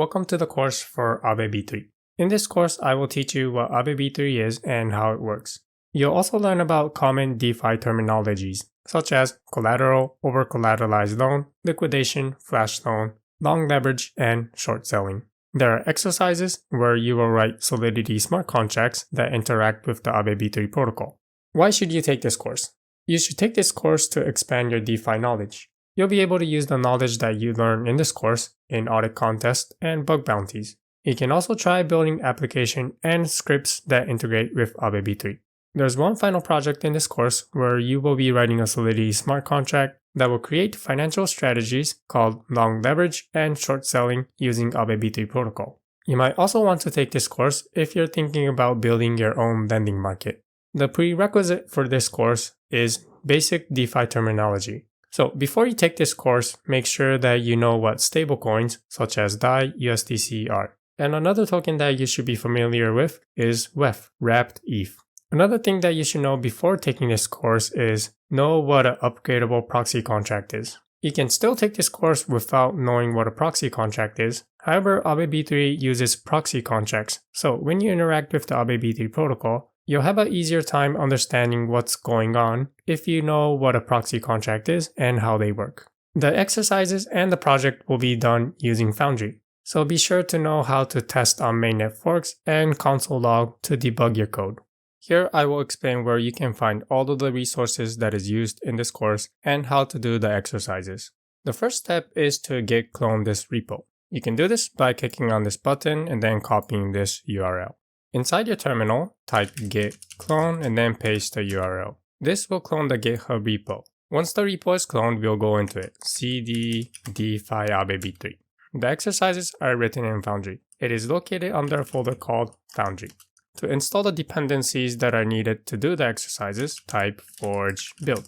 welcome to the course for Aave V3. In this course, I will teach you what Aave V3 is and how it works. You'll also learn about common DeFi terminologies, such as collateral, over-collateralized loan, liquidation, flash loan, long leverage, and short selling. There are exercises where you will write Solidity smart contracts that interact with the Aave V3 protocol. Why should you take this course? You should take this course to expand your DeFi knowledge. You'll be able to use the knowledge that you learn in this course in audit contests and bug bounties. You can also try building applications and scripts that integrate with Aave V3. There's one final project in this course where you will be writing a Solidity smart contract that will create financial strategies called long leverage and short selling using Aave V3 protocol. You might also want to take this course if you're thinking about building your own lending market. The prerequisite for this course is basic DeFi terminology. So before you take this course, make sure that you know what stablecoins such as DAI, USDC are. And another token that you should be familiar with is WEF, wrapped ETH. Another thing that you should know before taking this course is know what an upgradable proxy contract is. You can still take this course without knowing what a proxy contract is. However, Aave V3 uses proxy contracts. So when you interact with the Aave V3 protocol, you'll have an easier time understanding what's going on if you know what a proxy contract is and how they work. The exercises and the project will be done using Foundry, so be sure to know how to test on mainnet forks and console log to debug your code. Here I will explain where you can find all of the resources that is used in this course and how to do the exercises. The first step is to git clone this repo. You can do this by clicking on this button and then copying this URL. Inside your terminal, type git clone and then paste the URL. This will clone the GitHub repo. Once the repo is cloned, we'll go into it. cd defi Aave V3. The exercises are written in Foundry. It is located under a folder called Foundry. To install the dependencies that are needed to do the exercises, type forge build.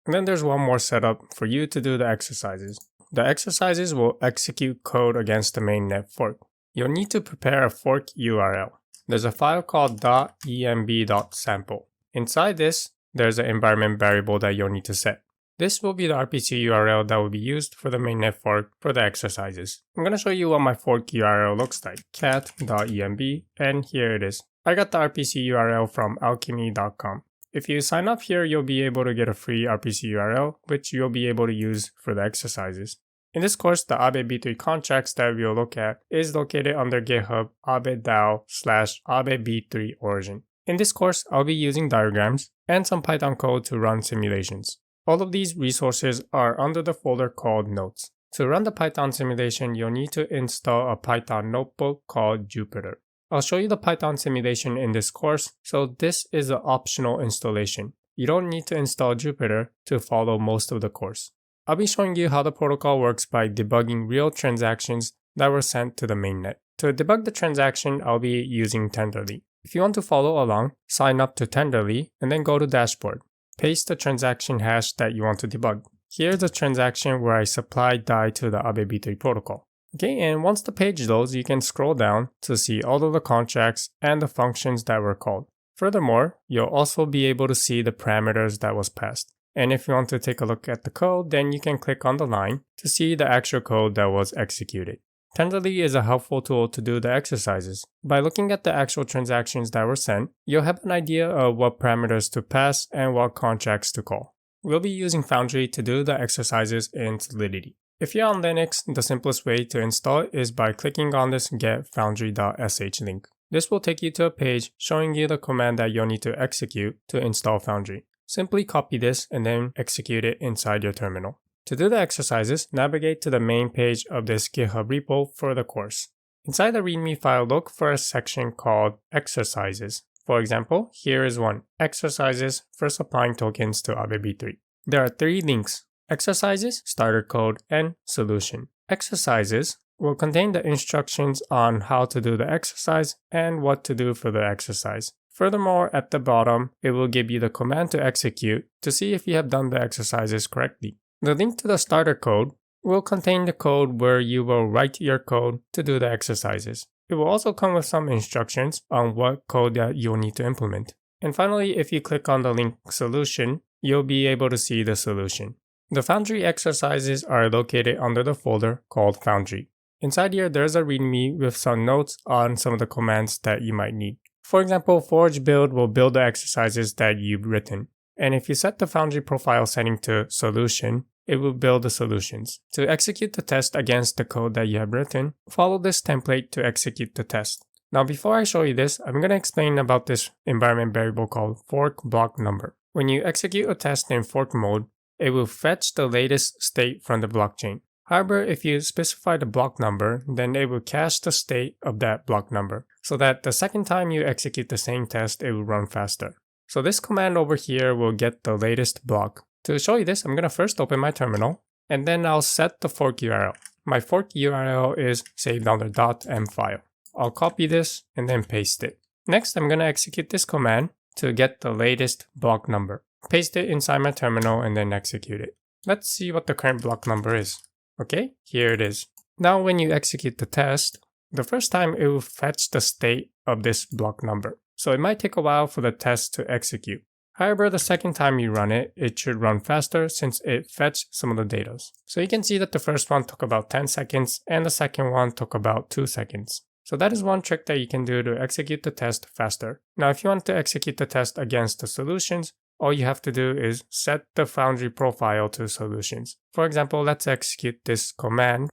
And then there's one more setup for you to do the exercises. The exercises will execute code against the mainnet fork. You'll need to prepare a fork URL. There's a file called .env.sample. Inside this, there's an environment variable that you'll need to set. This will be the RPC URL that will be used for the mainnet fork for the exercises. I'm going to show you what my fork URL looks like. cat.env, and here it is. I got the RPC URL from alchemy.com. If you sign up here, you'll be able to get a free RPC URL, which you'll be able to use for the exercises. In this course, the Aave V3 contracts that we'll look at is located under GitHub Aave DAO/Aave V3 origin. In this course, I'll be using diagrams and some Python code to run simulations. All of these resources are under the folder called Notes. To run the Python simulation, you'll need to install a Python notebook called Jupyter. I'll show you the Python simulation in this course, so this is an optional installation. You don't need to install Jupyter to follow most of the course. I'll be showing you how the protocol works by debugging real transactions that were sent to the mainnet. To debug the transaction, I'll be using Tenderly. If you want to follow along, sign up to Tenderly and then go to Dashboard. Paste the transaction hash that you want to debug. Here's the transaction where I supplied DAI to the Aave V3 protocol. Okay, and once the page loads, you can scroll down to see all of the contracts and the functions that were called. Furthermore, you'll also be able to see the parameters that was passed. And if you want to take a look at the code, then you can click on the line to see the actual code that was executed. Tenderly is a helpful tool to do the exercises. By looking at the actual transactions that were sent, you'll have an idea of what parameters to pass and what contracts to call. We'll be using Foundry to do the exercises in Solidity. If you're on Linux, the simplest way to install it is by clicking on this getfoundry.sh link. This will take you to a page showing you the command that you'll need to execute to install Foundry. Simply copy this and then execute it inside your terminal. To do the exercises, navigate to the main page of this GitHub repo for the course. Inside the README file, look for a section called Exercises. For example, here is one, Exercises for supplying tokens to Aave V3. There are 3 links, Exercises, Starter Code, and Solution. Exercises will contain the instructions on how to do the exercise and what to do for the exercise. Furthermore, at the bottom, it will give you the command to execute to see if you have done the exercises correctly. The link to the starter code will contain the code where you will write your code to do the exercises. It will also come with some instructions on what code that you'll need to implement. And finally, if you click on the link solution, you'll be able to see the solution. The Foundry exercises are located under the folder called Foundry. Inside here, there's a README with some notes on some of the commands that you might need. For example, Forge build will build the exercises that you've written. And if you set the Foundry profile setting to solution, it will build the solutions. To execute the test against the code that you have written, follow this template to execute the test. Now before I show you this, I'm going to explain about this environment variable called fork block number. When you execute a test in fork mode, it will fetch the latest state from the blockchain. However, if you specify the block number, then it will cache the state of that block number, so that the second time you execute the same test, it will run faster. So this command over here will get the latest block. To show you this, I'm going to first open my terminal, and then I'll set the fork URL. My fork URL is saved on the .m file. I'll copy this and then paste it. Next, I'm going to execute this command to get the latest block number. Paste it inside my terminal and then execute it. Let's see what the current block number is. Okay, here it is. Now when you execute the test, the first time it will fetch the state of this block number. So it might take a while for the test to execute. However, the second time you run it, it should run faster since it fetched some of the data. So you can see that the first one took about 10 seconds and the second one took about 2 seconds. So that is one trick that you can do to execute the test faster. Now if you want to execute the test against the solutions, all you have to do is set the Foundry profile to solutions. For example, let's execute this command.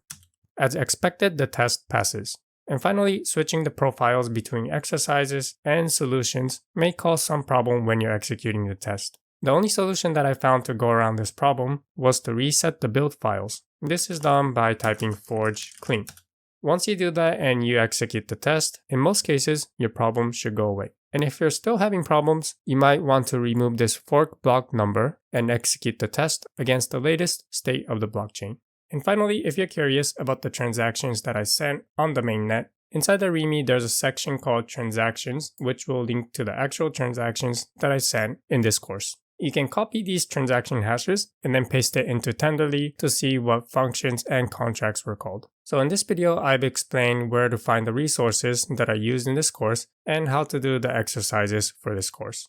As expected, the test passes. And finally, switching the profiles between exercises and solutions may cause some problem when you're executing the test. The only solution that I found to go around this problem was to reset the build files. This is done by typing forge clean. Once you do that and you execute the test, in most cases, your problem should go away. And if you're still having problems, you might want to remove this fork block number and execute the test against the latest state of the blockchain. And finally, if you're curious about the transactions that I sent on the mainnet, inside the README there's a section called transactions, which will link to the actual transactions that I sent in this course. You can copy these transaction hashes and then paste it into Tenderly to see what functions and contracts were called. So in this video, I've explained where to find the resources that are used in this course and how to do the exercises for this course.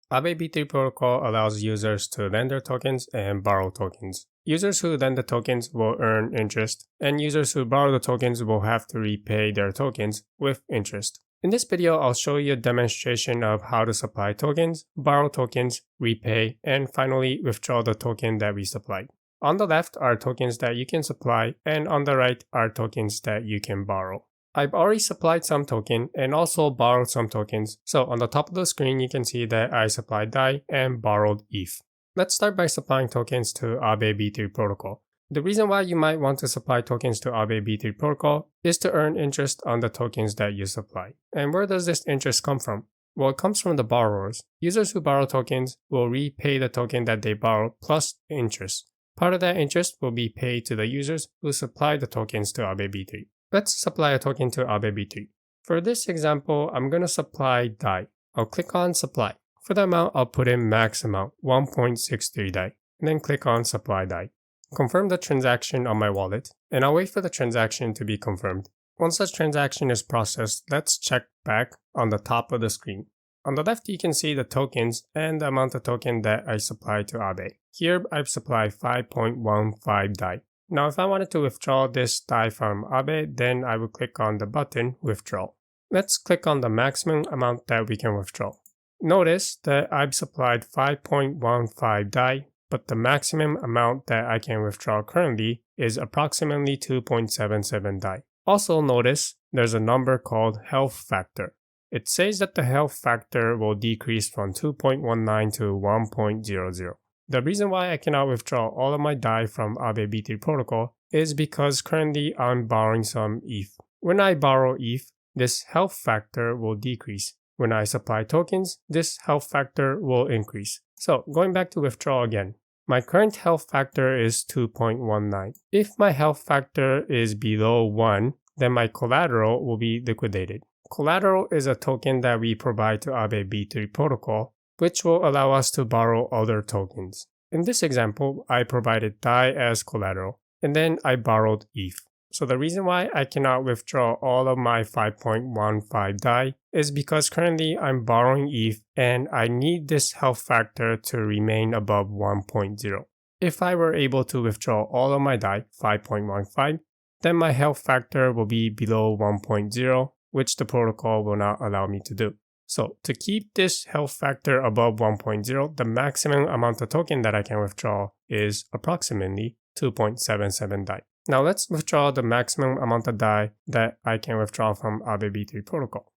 Aave V3 Protocol allows users to lend their tokens and borrow tokens. Users who lend the tokens will earn interest, and users who borrow the tokens will have to repay their tokens with interest. In this video, I'll show you a demonstration of how to supply tokens, borrow tokens, repay, and finally withdraw the token that we supplied. On the left are tokens that you can supply, and on the right are tokens that you can borrow. I've already supplied some token and also borrowed some tokens, so on the top of the screen you can see that I supplied DAI and borrowed ETH. Let's start by supplying tokens to Aave V3 Protocol. The reason why you might want to supply tokens to Aave V3 Protocol is to earn interest on the tokens that you supply. And where does this interest come from? Well, it comes from the borrowers. Users who borrow tokens will repay the token that they borrow plus interest. Part of that interest will be paid to the users who supply the tokens to Aave V3. Let's supply a token to Aave V3. For this example, I'm going to supply DAI. I'll click on supply. For the amount, I'll put in max amount, 1.63 DAI, and then click on supply DAI. Confirm the transaction on my wallet, and I'll wait for the transaction to be confirmed. Once the transaction is processed, let's check back on the top of the screen. On the left, you can see the tokens and the amount of token that I supplied to Aave. Here, I've supplied 5.15 DAI. Now, if I wanted to withdraw this DAI from Aave, then I would click on the button Withdraw. Let's click on the maximum amount that we can withdraw. Notice that I've supplied 5.15 DAI, but the maximum amount that I can withdraw currently is approximately 2.77 DAI. Also notice there's a number called health factor. It says that the health factor will decrease from 2.19 to 1.00. The reason why I cannot withdraw all of my DAI from Aave V3 Protocol is because currently I'm borrowing some ETH. When I borrow ETH, this health factor will decrease. When I supply tokens, this health factor will increase. So going back to withdraw again, my current health factor is 2.19. If my health factor is below 1, then my collateral will be liquidated. Collateral is a token that we provide to Aave V3 Protocol, which will allow us to borrow other tokens. In this example, I provided DAI as collateral, and then I borrowed ETH. So the reason why I cannot withdraw all of my 5.15 DAI is because currently I'm borrowing ETH and I need this health factor to remain above 1.0. If I were able to withdraw all of my DAI, 5.15, then my health factor will be below 1.0, which the protocol will not allow me to do. So to keep this health factor above 1.0, the maximum amount of token that I can withdraw is approximately 2.77 DAI. Now let's withdraw the maximum amount of DAI that I can withdraw from Aave V3 protocol.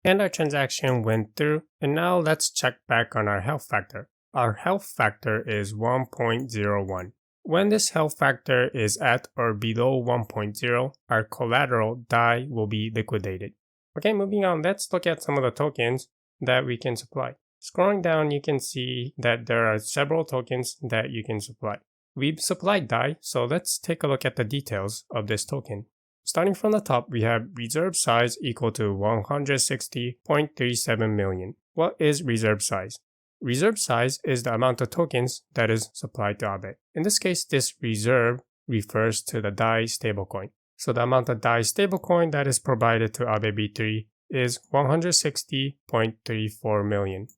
And our transaction went through, and now let's check back on our health factor. Our health factor is 1.01. When this health factor is at or below 1.0, our collateral DAI will be liquidated. Okay, moving on, let's look at some of the tokens that we can supply. Scrolling down, you can see that there are several tokens that you can supply. We've supplied DAI, so let's take a look at the details of this token. Starting from the top, we have reserve size equal to 160.37 million. What is reserve size? Reserve size is the amount of tokens that is supplied to Aave. In this case, this reserve refers to the DAI stablecoin. So the amount of DAI stablecoin that is provided to Aave V3 is $160.34 million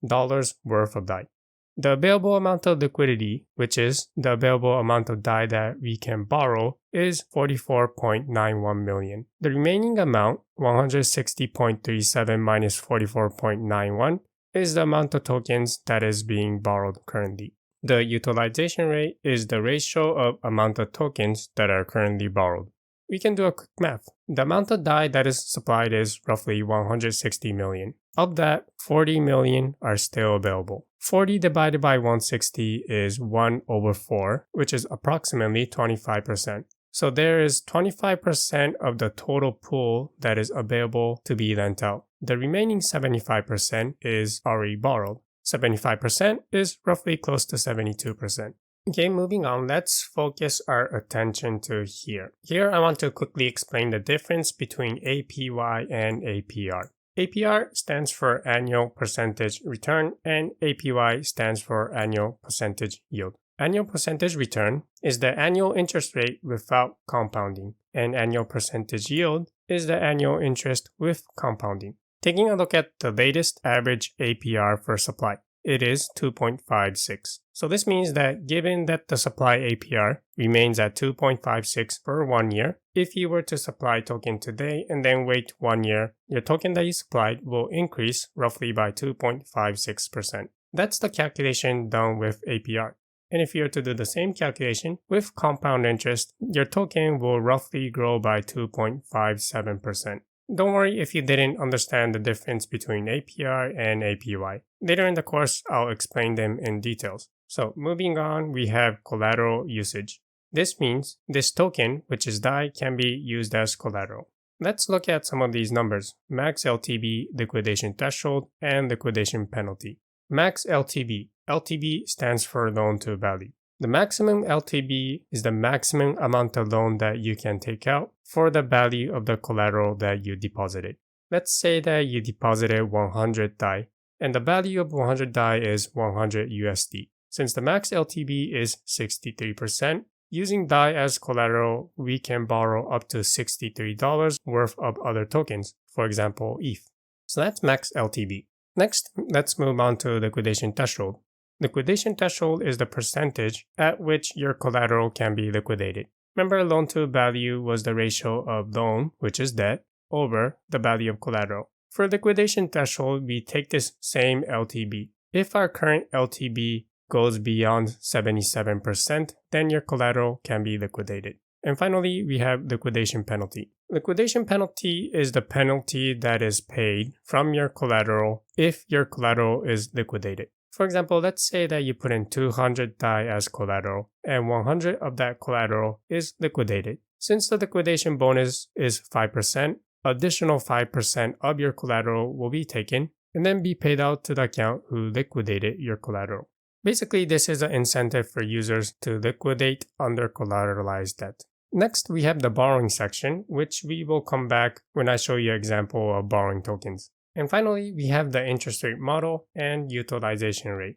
worth of DAI. The available amount of liquidity, which is the available amount of DAI that we can borrow, is 44.91 million. The remaining amount, 160.37 minus 44.91, is the amount of tokens that is being borrowed currently. The utilization rate is the ratio of amount of tokens that are currently borrowed. We can do a quick math. The amount of DAI that is supplied is roughly 160 million. Of that, 40 million are still available. 40 divided by 160 is 1 over 4, which is approximately 25%. So there is 25% of the total pool that is available to be lent out. The remaining 75% is already borrowed. 75% is roughly close to 72%. Okay, moving on, let's focus our attention to here. Here I want to quickly explain the difference between APY and APR. APR stands for annual percentage return and APY stands for annual percentage yield. Annual percentage return is the annual interest rate without compounding, and annual percentage yield is the annual interest with compounding. Taking a look at the latest average APR for supply, it is 2.56. So this means that given that the supply APR remains at 2.56 for 1 year, if you were to supply token today and then wait 1 year, your token that you supplied will increase roughly by 2.56%. That's the calculation done with APR. And if you were to do the same calculation with compound interest, your token will roughly grow by 2.57%. Don't worry if you didn't understand the difference between APR and APY. Later in the course, I'll explain them in details. So moving on, we have collateral usage. This means this token, which is DAI, can be used as collateral. Let's look at some of these numbers: max LTV, liquidation threshold, and liquidation penalty. Max LTV. LTV stands for loan to value. The maximum LTV is the maximum amount of loan that you can take out for the value of the collateral that you deposited. Let's say that you deposited 100 DAI and the value of 100 DAI is 100 USD. Since the max LTV is 63%, using DAI as collateral, we can borrow up to $63 worth of other tokens, for example, ETH. So that's max LTV. Next, let's move on to liquidation threshold. Liquidation threshold is the percentage at which your collateral can be liquidated. Remember, loan to value was the ratio of loan, which is debt, over the value of collateral. For liquidation threshold, we take this same LTV. If our current LTV goes beyond 77%, then your collateral can be liquidated. And finally, we have liquidation penalty. Liquidation penalty is the penalty that is paid from your collateral if your collateral is liquidated. For example, let's say that you put in 200 DAI as collateral and 100 of that collateral is liquidated. Since the liquidation bonus is 5%, additional 5% of your collateral will be taken and then be paid out to the account who liquidated your collateral. Basically, this is an incentive for users to liquidate under collateralized debt. Next, we have the borrowing section, which we will come back when I show you an example of borrowing tokens. And finally, we have the interest rate model and utilization rate.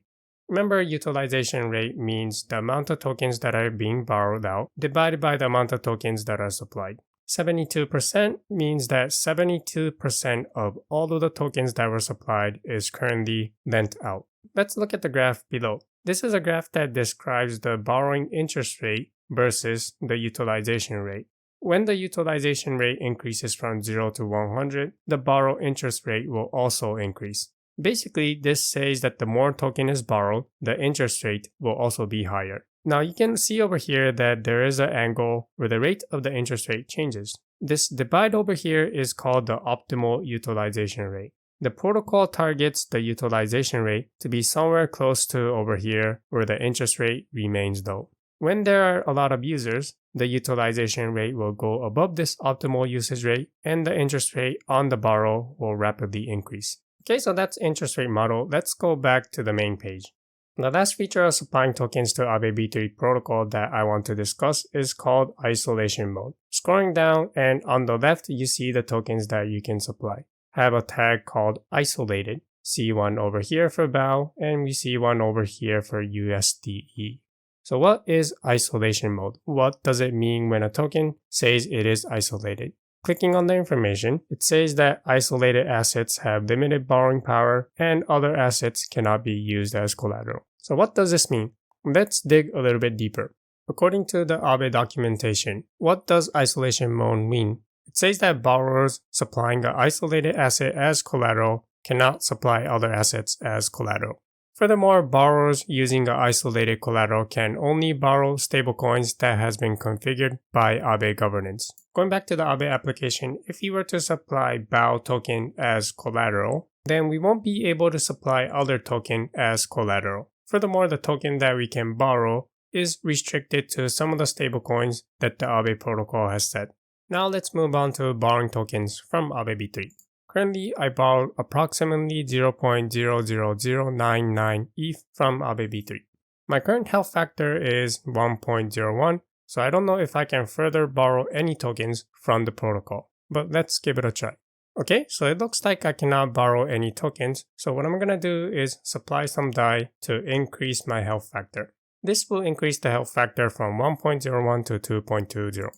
Remember, utilization rate means the amount of tokens that are being borrowed out divided by the amount of tokens that are supplied. 72% means that 72% of all of the tokens that were supplied is currently lent out. Let's look at the graph below. This is a graph that describes the borrowing interest rate versus the utilization rate. When the utilization rate increases from 0 to 100, the borrow interest rate will also increase. Basically, this says that the more token is borrowed, the interest rate will also be higher. Now you can see over here that there is an angle where the rate of the interest rate changes. This divide over here is called the optimal utilization rate. The protocol targets the utilization rate to be somewhere close to over here where the interest rate remains low. When there are a lot of users, the utilization rate will go above this optimal usage rate and the interest rate on the borrow will rapidly increase. Okay, so that's interest rate model. Let's go back to the main page. The last feature of supplying tokens to Aave V3 protocol that I want to discuss is called isolation mode. Scrolling down and on the left you see the tokens that you can supply. I have a tag called isolated. See one over here for BAU and we see one over here for USDE. So what is isolation mode? What does it mean when a token says it is isolated? Clicking on the information, it says that isolated assets have limited borrowing power and other assets cannot be used as collateral. So what does this mean? Let's dig a little bit deeper. According to the Aave documentation, what does isolation mode mean? It says that borrowers supplying an isolated asset as collateral cannot supply other assets as collateral. Furthermore, borrowers using an isolated collateral can only borrow stablecoins that has been configured by Aave governance. Going back to the Aave application, if you were to supply BAU token as collateral, then we won't be able to supply other token as collateral. Furthermore, the token that we can borrow is restricted to some of the stablecoins that the Aave protocol has set. Now let's move on to borrowing tokens from Aave V3. Currently, I borrowed approximately 0.00099 ETH from Aave V3. My current health factor is 1.01, so I don't know if I can further borrow any tokens from the protocol, but let's give it a try. Okay, so it looks like I cannot borrow any tokens, so what I'm gonna do is supply some DAI to increase my health factor. This will increase the health factor from 1.01 to 2.20.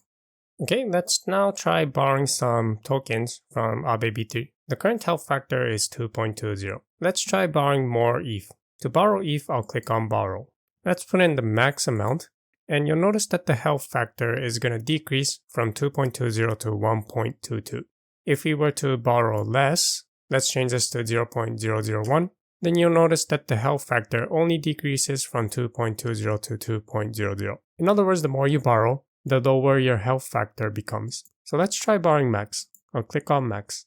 Okay, let's now try borrowing some tokens from Aave V3. The current health factor is 2.20. Let's try borrowing more ETH. To borrow ETH, I'll click on borrow. Let's put in the max amount, and you'll notice that the health factor is going to decrease from 2.20 to 1.22. If we were to borrow less, let's change this to 0.001, then you'll notice that the health factor only decreases from 2.20 to 2.00. In other words, the more you borrow, the lower your health factor becomes. So let's try borrowing max. I'll click on max.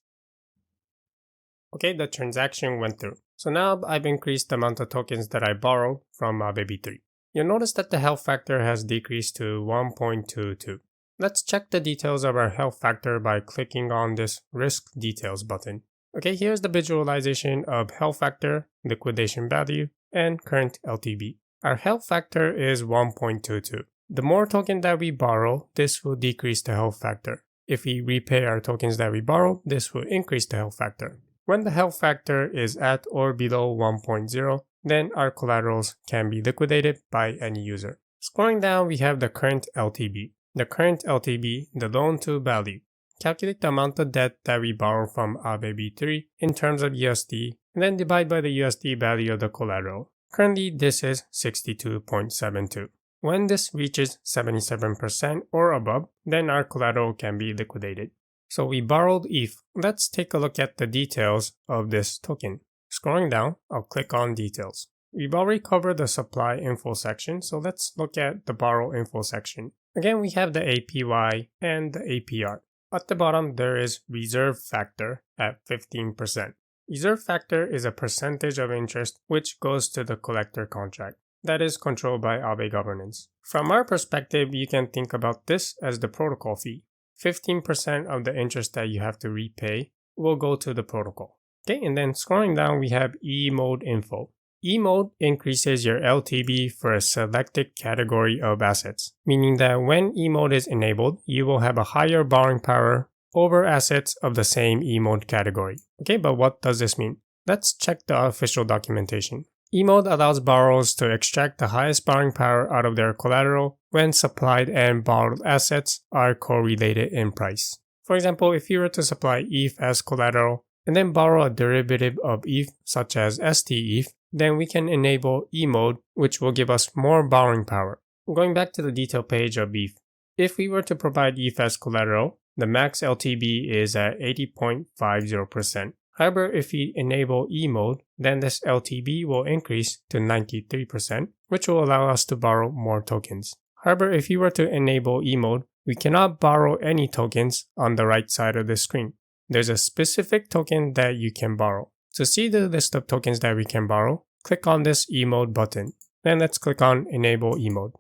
Okay, the transaction went through. So now I've increased the amount of tokens that I borrowed from Aave V3. You'll notice that the health factor has decreased to 1.22. Let's check the details of our health factor by clicking on this risk details button. Okay, here's the visualization of health factor, liquidation value, and current LTV. Our health factor is 1.22. The more token that we borrow, this will decrease the health factor. If we repay our tokens that we borrow, this will increase the health factor. When the health factor is at or below 1.0, then our collaterals can be liquidated by any user. Scrolling down, we have the current LTV. The current LTV, the loan to value. Calculate the amount of debt that we borrow from Aave V3 in terms of USD, and then divide by the USD value of the collateral. Currently, this is 62.72. When this reaches 77% or above, then our collateral can be liquidated. So we borrowed ETH. Let's take a look at the details of this token. Scrolling down, I'll click on details. We've already covered the supply info section, so let's look at the borrow info section. Again, we have the APY and the APR. At the bottom, there is reserve factor at 15%. Reserve factor is a percentage of interest which goes to the collector contract. That is controlled by Aave governance. From our perspective, you can think about this as the protocol fee. 15% of the interest that you have to repay will go to the protocol. Okay, and then scrolling down, we have E-mode info. E-mode increases your LTV for a selected category of assets, meaning that when E-mode is enabled, you will have a higher borrowing power over assets of the same E-mode category. Okay, but what does this mean? Let's check the official documentation. E-mode allows borrowers to extract the highest borrowing power out of their collateral when supplied and borrowed assets are correlated in price. For example, if you were to supply ETH as collateral and then borrow a derivative of ETH such as STETH, then we can enable E-mode, which will give us more borrowing power. Going back to the detail page of ETH, if we were to provide ETH as collateral, the max LTV is at 80.50%. However, if we enable E mode, then this LTV will increase to 93%, which will allow us to borrow more tokens. However, if you were to enable E mode, we cannot borrow any tokens on the right side of the screen. There's a specific token that you can borrow. To see the list of tokens that we can borrow, click on this E mode button. Then let's click on Enable E mode.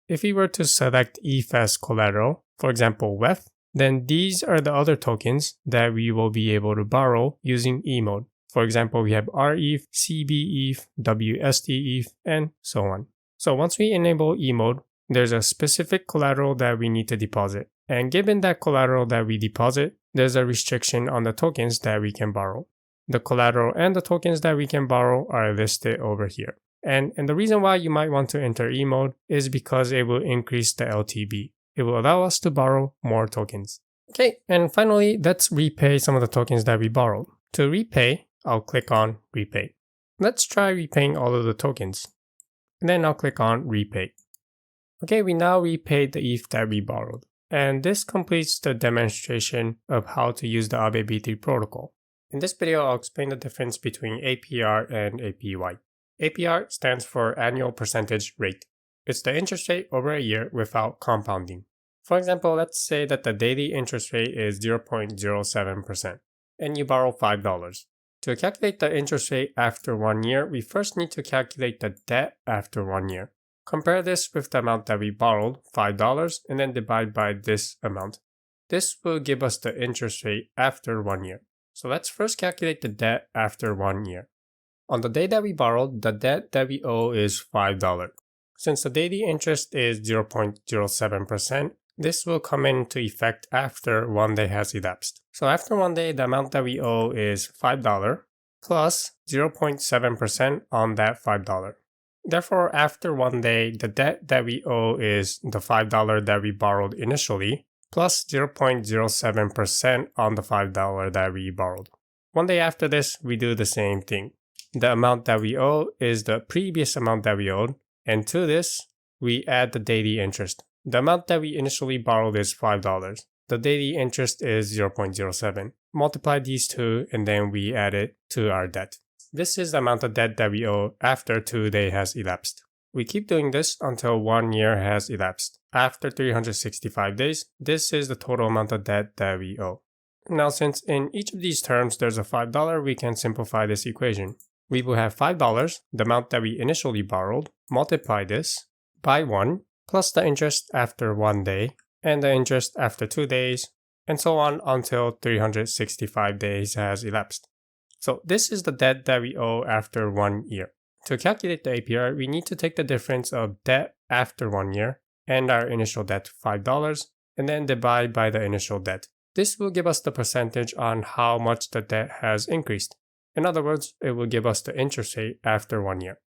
If we were to select ETH as collateral, for example WETH, then these are the other tokens that we will be able to borrow using E mode. For example, we have RETH, CBETH, WSTETH, and so on. So once we enable E mode, there's a specific collateral that we need to deposit. And given that collateral that we deposit, there's a restriction on the tokens that we can borrow. The collateral and the tokens that we can borrow are listed over here. And the reason why you might want to enter E mode is because it will increase the LTV. It will allow us to borrow more tokens. Okay, and finally, let's repay some of the tokens that we borrowed. To repay, I'll click on Repay. Let's try repaying all of the tokens. And then I'll click on Repay. Okay, we now repaid the ETH that we borrowed. And this completes the demonstration of how to use the Aave V3 protocol. In this video, I'll explain the difference between APR and APY. APR stands for Annual Percentage Rate. It's the interest rate over a year without compounding. For example, let's say that the daily interest rate is 0.07% and you borrow $5. To calculate the interest rate after 1 year, we first need to calculate the debt after 1 year. Compare this with the amount that we borrowed, $5, and then divide by this amount. This will give us the interest rate after 1 year. So let's first calculate the debt after 1 year. On the day that we borrowed, the debt that we owe is $5. Since the daily interest is 0.07%, this will come into effect after 1 day has elapsed. So after 1 day, the amount that we owe is $5 plus 0.7% on that $5. Therefore, after 1 day, the debt that we owe is the $5 that we borrowed initially plus 0.07% on the $5 that we borrowed. 1 day after this, we do the same thing. The amount that we owe is the previous amount that we owed, and to this, we add the daily interest. The amount that we initially borrowed is $5. The daily interest is 0.07. Multiply these two, and then we add it to our debt. This is the amount of debt that we owe after 2 days has elapsed. We keep doing this until 1 year has elapsed. After 365 days, this is the total amount of debt that we owe. Now, since in each of these terms there's a $5, we can simplify this equation. We will have $5, the amount that we initially borrowed, multiply this by 1, plus the interest after 1 day, and the interest after 2 days, and so on until 365 days has elapsed. So this is the debt that we owe after 1 year. To calculate the APR, we need to take the difference of debt after 1 year and our initial debt, $5, and then divide by the initial debt. This will give us the percentage on how much the debt has increased. In other words, it will give us the interest rate after 1 year.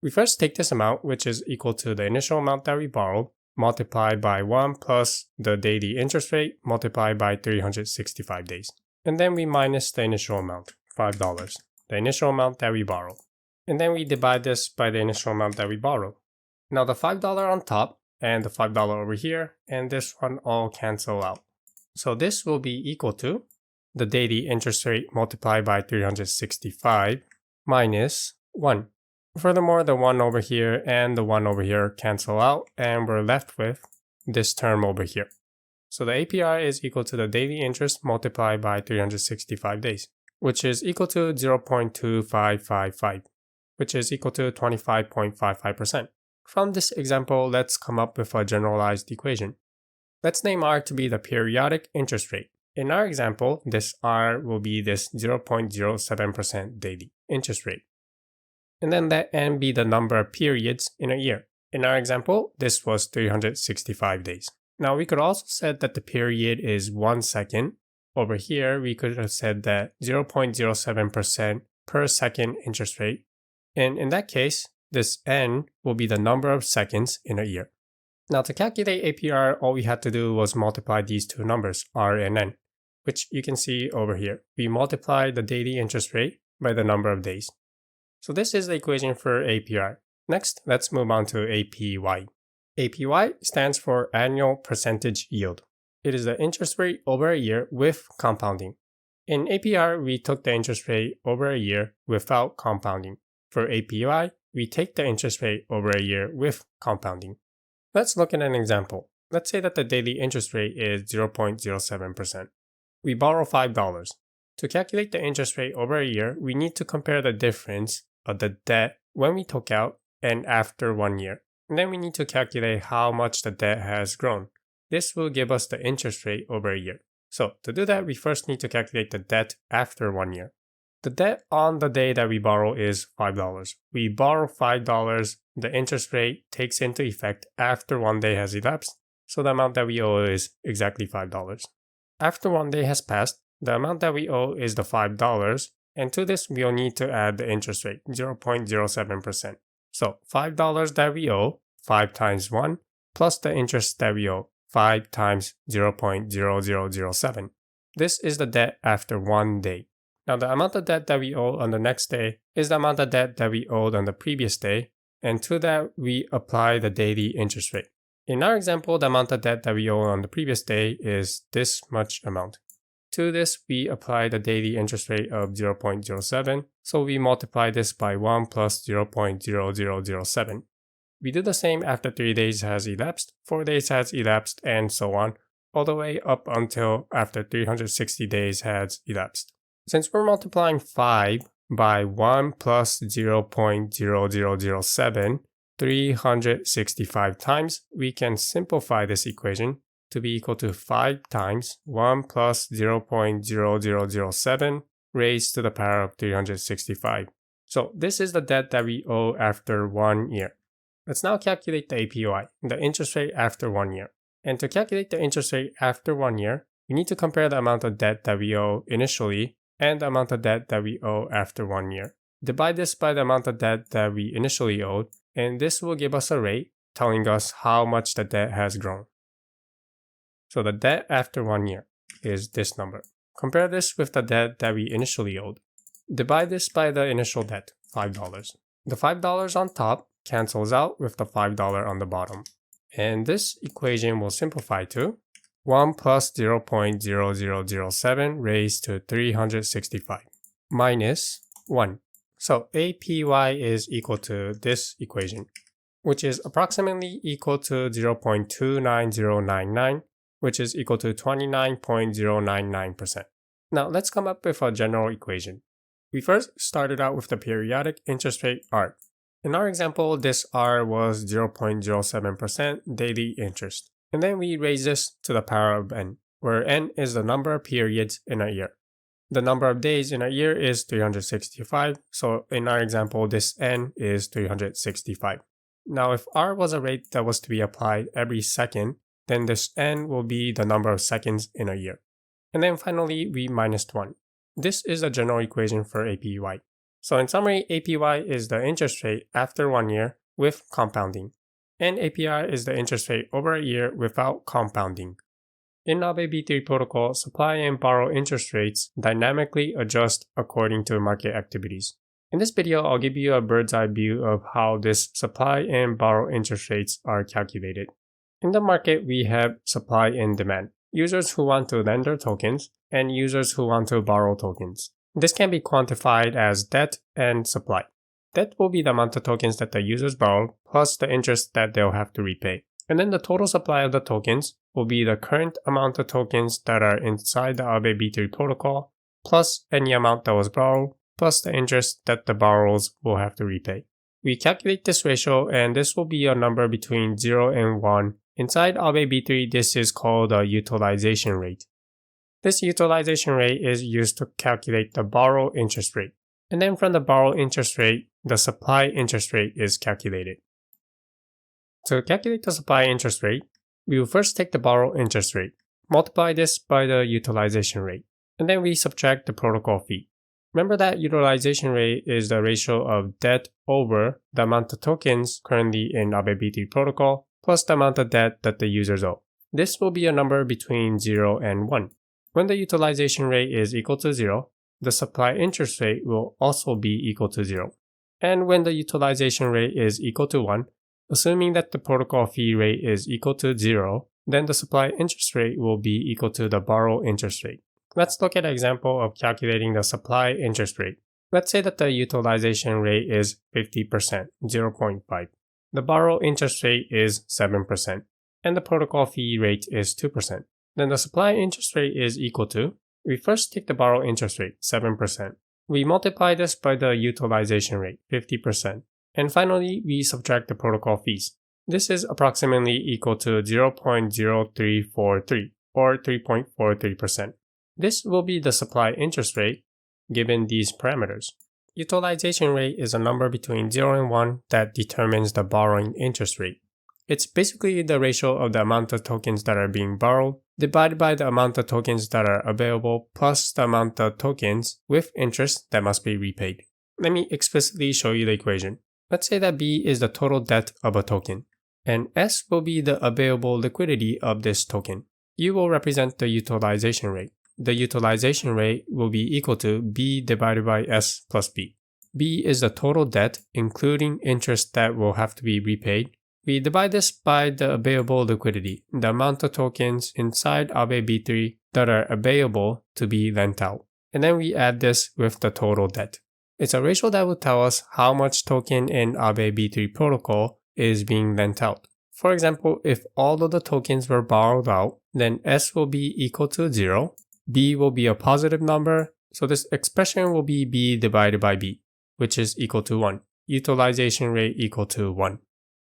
We first take this amount, which is equal to the initial amount that we borrowed, multiplied by 1 plus the daily interest rate, multiplied by 365 days. And then we minus the initial amount, $5, the initial amount that we borrowed. And then we divide this by the initial amount that we borrowed. Now the $5 on top and the $5 over here and this one all cancel out. So this will be equal to the daily interest rate multiplied by 365 minus 1. Furthermore, the 1 over here and the 1 over here cancel out and we're left with this term over here. So the APR is equal to the daily interest multiplied by 365 days, which is equal to 0.2555. which is equal to 25.55%. From this example, let's come up with a generalized equation. Let's name R to be the periodic interest rate. In our example, this R will be this 0.07% daily interest rate. And then let N be the number of periods in a year. In our example, this was 365 days. Now we could also say that the period is 1 second. Over here, we could have said that 0.07% per second interest rate. And in that case, this N will be the number of seconds in a year. Now to calculate APR, all we had to do was multiply these two numbers, R and N, which you can see over here. We multiply the daily interest rate by the number of days. So this is the equation for APR. Next, let's move on to APY. APY stands for annual percentage yield. It is the interest rate over a year with compounding. In APR, we took the interest rate over a year without compounding. For APY, we take the interest rate over a year with compounding. Let's look at an example. Let's say that the daily interest rate is 0.07%. We borrow $5. To calculate the interest rate over a year, we need to compare the difference of the debt when we took out and after 1 year. And then we need to calculate how much the debt has grown. This will give us the interest rate over a year. So to do that, we first need to calculate the debt after 1 year. The debt on the day that we borrow is $5. We borrow $5, the interest rate takes into effect after 1 day has elapsed, so the amount that we owe is exactly $5. After 1 day has passed, the amount that we owe is the $5, and to this we'll need to add the interest rate, 0.07%. So $5 that we owe, 5 times 1, plus the interest that we owe, 5 times 0.0007. This is the debt after 1 day. Now the amount of debt that we owe on the next day is the amount of debt that we owed on the previous day, and to that we apply the daily interest rate. In our example, the amount of debt that we owe on the previous day is this much amount. To this, we apply the daily interest rate of 0.07, so we multiply this by 1 plus 0.0007. We do the same after 3 days has elapsed, 4 days has elapsed, and so on, all the way up until after 360 days has elapsed. Since we're multiplying 5 by 1 plus 0.0007 365 times, we can simplify this equation to be equal to 5 times 1 plus 0.0007 raised to the power of 365. So this is the debt that we owe after 1 year. Let's now calculate the APY, the interest rate after 1 year. And to calculate the interest rate after 1 year, we need to compare the amount of debt that we owe initially and the amount of debt that we owe after 1 year. Divide this by the amount of debt that we initially owed, and this will give us a rate telling us how much the debt has grown. So the debt after 1 year is this number. Compare this with the debt that we initially owed. Divide this by the initial debt, $5. The $5 on top cancels out with the $5 on the bottom. And this equation will simplify to 1 plus 0.0007 raised to 365 minus 1. So APY is equal to this equation, which is approximately equal to 0.29099, which is equal to 29.099%. Now let's come up with a general equation. We first started out with the periodic interest rate R. In our example, this R was 0.07% daily interest. And then we raise this to the power of n, where n is the number of periods in a year. The number of days in a year is 365, so in our example, this n is 365. Now if R was a rate that was to be applied every second, then this n will be the number of seconds in a year. And then finally, we minus 1. This is a general equation for APY. So in summary, APY is the interest rate after 1 year with compounding, and APR is the interest rate over a year without compounding. In Aave V3 protocol, supply and borrow interest rates dynamically adjust according to market activities. In this video, I'll give you a bird's eye view of how this supply and borrow interest rates are calculated. In the market, we have supply and demand, users who want to lend their tokens and users who want to borrow tokens. This can be quantified as debt and supply. Debt will be the amount of tokens that the users borrow plus the interest that they'll have to repay. And then the total supply of the tokens will be the current amount of tokens that are inside the Aave V3 protocol plus any amount that was borrowed plus the interest that the borrowers will have to repay. We calculate this ratio and this will be a number between 0 and 1. Inside Aave V3, this is called a utilization rate. This utilization rate is used to calculate the borrow interest rate. And then from the borrow interest rate, the supply interest rate is calculated. To calculate the supply interest rate, we will first take the borrow interest rate, multiply this by the utilization rate, and then we subtract the protocol fee. Remember that utilization rate is the ratio of debt over the amount of tokens currently in Aave V3 protocol plus the amount of debt that the users owe. This will be a number between 0 and 1. When the utilization rate is equal to 0, the supply interest rate will also be equal to 0. And when the utilization rate is equal to 1, Assuming that the protocol fee rate is equal to 0, then the supply interest rate will be equal to the borrow interest rate. Let's look at an example of calculating the supply interest rate. Let's say that the utilization rate is 50%, 0.5. The borrow interest rate is 7%, and the protocol fee rate is 2%. Then the supply interest rate is equal to, we first take the borrow interest rate, 7%. We multiply this by the utilization rate, 50%. And finally, we subtract the protocol fees. This is approximately equal to 0.0343 or 3.43%. This will be the supply interest rate given these parameters. Utilization rate is a number between 0 and 1 that determines the borrowing interest rate. It's basically the ratio of the amount of tokens that are being borrowed divided by the amount of tokens that are available plus the amount of tokens with interest that must be repaid. Let me explicitly show you the equation. Let's say that B is the total debt of a token, and S will be the available liquidity of this token. U will represent the utilization rate. The utilization rate will be equal to B divided by S plus B. B is the total debt, including interest that will have to be repaid. We divide this by the available liquidity, the amount of tokens inside Aave V3 that are available to be lent out. And then we add this with the total debt. It's a ratio that will tell us how much token in Aave V3 protocol is being lent out. For example, if all of the tokens were borrowed out, then S will be equal to 0, B will be a positive number, so this expression will be B divided by B, which is equal to 1. Utilization rate equal to 1.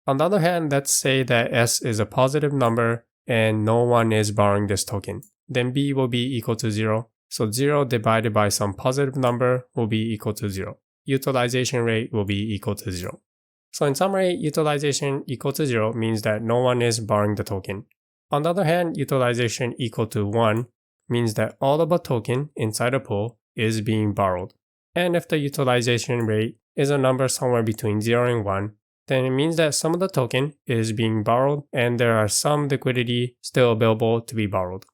On the other hand, let's say that S is a positive number and no one is borrowing this token. Then B will be equal to 0. So 0 divided by some positive number will be equal to 0. Utilization rate will be equal to 0. So in summary, utilization equal to 0 means that no one is borrowing the token. On the other hand, utilization equal to 1 means that all of a token inside a pool is being borrowed. And if the utilization rate is a number somewhere between 0 and 1, then it means that some of the token is being borrowed and there are some liquidity still available to be borrowed.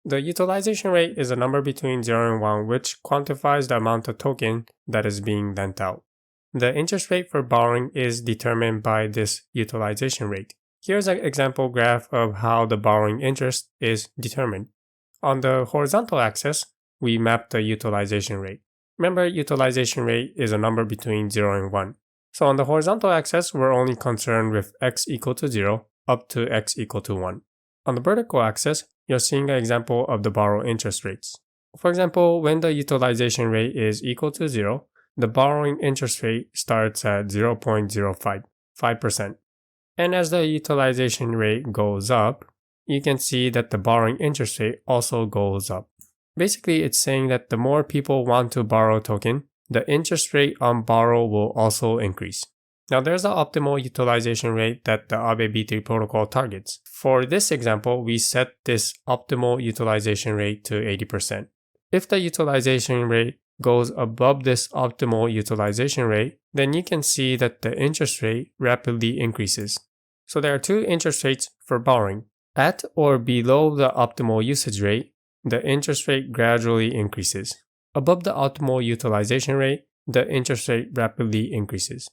The utilization rate is a number between 0 and 1 which quantifies the amount of token that is being lent out. The interest rate for borrowing is determined by this utilization rate. Here's an example graph of how the borrowing interest is determined. On the horizontal axis, we map the utilization rate. Remember, utilization rate is a number between 0 and 1. So on the horizontal axis, we're only concerned with x equal to 0 up to x equal to 1. On the vertical axis, you're seeing an example of the borrow interest rates. For example, when the utilization rate is equal to 0, the borrowing interest rate starts at 0.05, 5%. And as the utilization rate goes up, you can see that the borrowing interest rate also goes up. Basically, it's saying that the more people want to borrow a token, the interest rate on borrow will also increase. Now there's an optimal utilization rate that the Aave V3 protocol targets. For this example, we set this optimal utilization rate to 80%. If the utilization rate goes above this optimal utilization rate, then you can see that the interest rate rapidly increases. So there are two interest rates for borrowing. At or below the optimal usage rate, the interest rate gradually increases. Above the optimal utilization rate, the interest rate rapidly increases.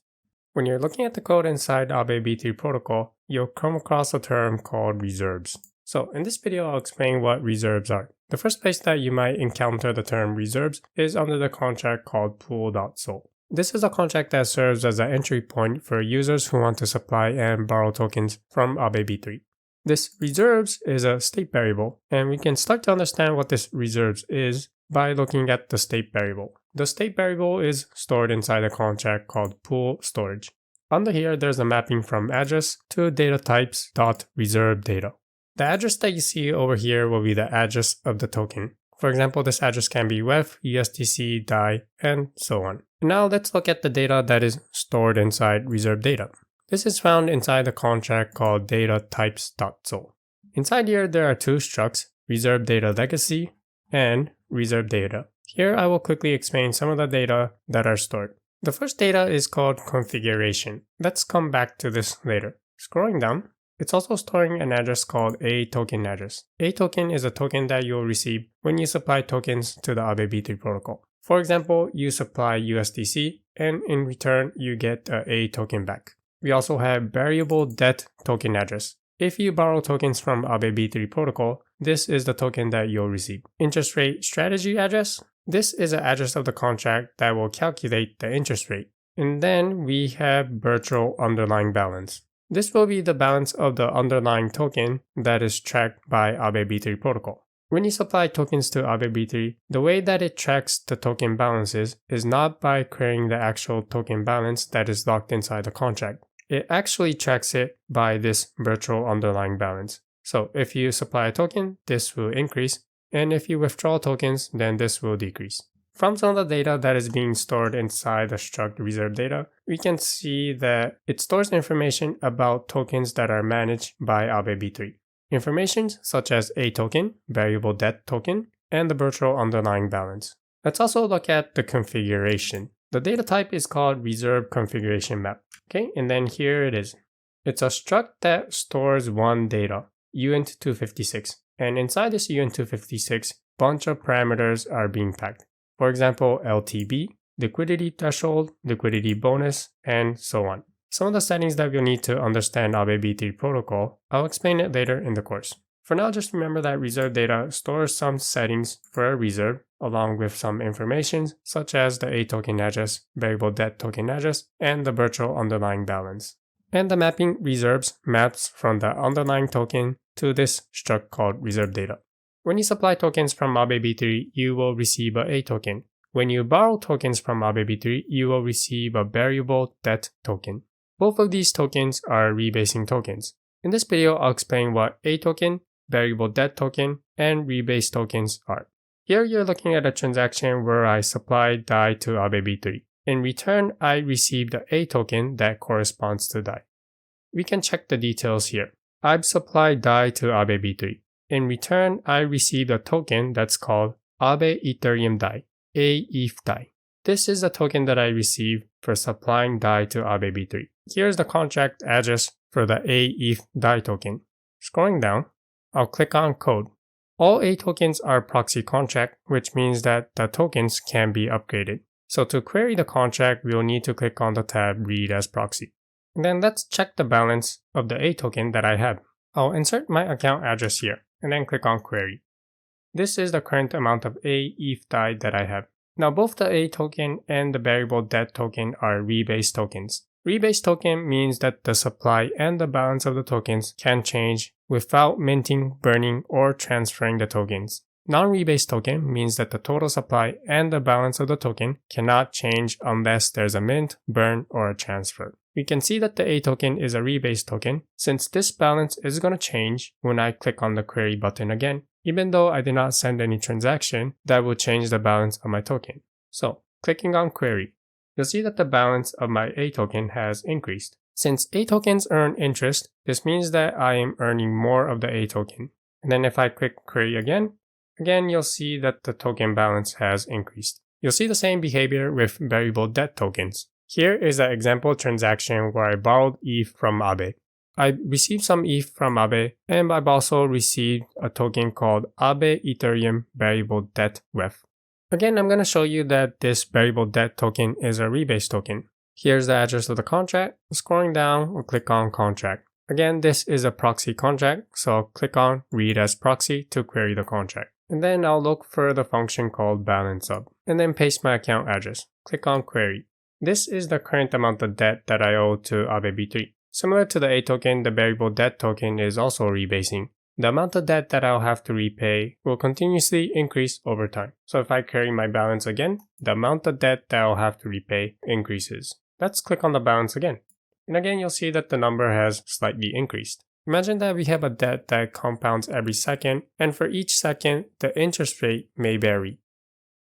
When you're looking at the code inside Aave V3 protocol, you'll come across a term called reserves. So in this video, I'll explain what reserves are. The first place that you might encounter the term reserves is under the contract called pool.sol. This is a contract that serves as an entry point for users who want to supply and borrow tokens from Aave V3. This reserves is a state variable, and we can start to understand what this reserves is by looking at the state variable. The state variable is stored inside a contract called pool storage. Under here, there's a mapping from address to data types .reserve data. The address that you see over here will be the address of the token. For example, this address can be WEF, USDC, DAI, and so on. Now let's look at the data that is stored inside reserve data. This is found inside the contract called data types.sol. Inside here, there are two structs, reserve data legacy and reserve data. Here I will quickly explain some of the data that are stored. The first data is called configuration. Let's come back to this later. Scrolling down, it's also storing an address called a token address. A token is a token that you'll receive when you supply tokens to the Aave V3 protocol. For example, you supply USDC and in return you get a token back. We also have variable debt token address. If you borrow tokens from Aave V3 protocol, this is the token that you'll receive. Interest rate strategy address. This is an address of the contract that will calculate the interest rate. And then we have virtual underlying balance. This will be the balance of the underlying token that is tracked by Aave V3 protocol. When you supply tokens to Aave V3, the way that it tracks the token balances is not by querying the actual token balance that is locked inside the contract. It actually tracks it by this virtual underlying balance. So if you supply a token, this will increase, and if you withdraw tokens, then this will decrease. From some of the data that is being stored inside the struct reserve data, we can see that it stores information about tokens that are managed by Aave V3. Information such as a token, variable debt token, and the virtual underlying balance. Let's also look at the configuration. The data type is called reserve configuration map. Okay, and then here it is. It's a struct that stores one data, uint256, and inside this uint256, bunch of parameters are being packed. For example, LTV, liquidity threshold, liquidity bonus, and so on. Some of the settings that you'll need to understand Aave V3 protocol, I'll explain it later in the course. For now, just remember that reserve data stores some settings for a reserve, along with some information such as the A token address, variable debt token address, and the virtual underlying balance. And the mapping reserves maps from the underlying token to this struct called reserve data. When you supply tokens from Aave V3, you will receive a A token. When you borrow tokens from Aave V3, you will receive a variable debt token. Both of these tokens are rebasing tokens. In this video, I'll explain what A token, variable debt token, and rebase tokens are. Here you're looking at a transaction where I supplied DAI to Aave V3. In return, I received the A token that corresponds to DAI. We can check the details here. I've supplied DAI to Aave V3. In return, I received a token that's called Aave Ethereum DAI, AETH DAI. This is the token that I received for supplying DAI to Aave V3. Here's the contract address for the AETH DAI token. Scrolling down, I'll click on code. All A tokens are proxy contract, which means that the tokens can be upgraded. So to query the contract, we'll need to click on the tab Read as Proxy. And then let's check the balance of the A token that I have. I'll insert my account address here, and then click on Query. This is the current amount of AETH DAI that I have. Now both the A token and the variable debt token are rebase tokens. Rebase token means that the supply and the balance of the tokens can change without minting, burning, or transferring the tokens. Non-rebase token means that the total supply and the balance of the token cannot change unless there's a mint, burn, or a transfer. We can see that the A token is a rebase token since this balance is going to change when I click on the query button again. Even though I did not send any transaction, that will change the balance of my token. So, clicking on query, you'll see that the balance of my A token has increased. Since A tokens earn interest, this means that I am earning more of the A token. And then if I click query again, you'll see that the token balance has increased. You'll see the same behavior with variable debt tokens. Here is an example transaction where I borrowed ETH from Aave. I received some ETH from Aave, and I've also received a token called Aave Ethereum Variable Debt WEF. Again, I'm going to show you that this variable debt token is a rebase token. Here's the address of the contract. Scrolling down, we'll click on contract. Again, this is a proxy contract, so I'll click on Read as Proxy to query the contract. And then I'll look for the function called balance up, and then paste my account address. Click on Query. This is the current amount of debt that I owe to Aave V3. Similar to the A token, the variable debt token is also rebasing. The amount of debt that I'll have to repay will continuously increase over time. So if I query my balance again, the amount of debt that I'll have to repay increases. Let's click on the balance again. And again, you'll see that the number has slightly increased. Imagine that we have a debt that compounds every second, and for each second, the interest rate may vary.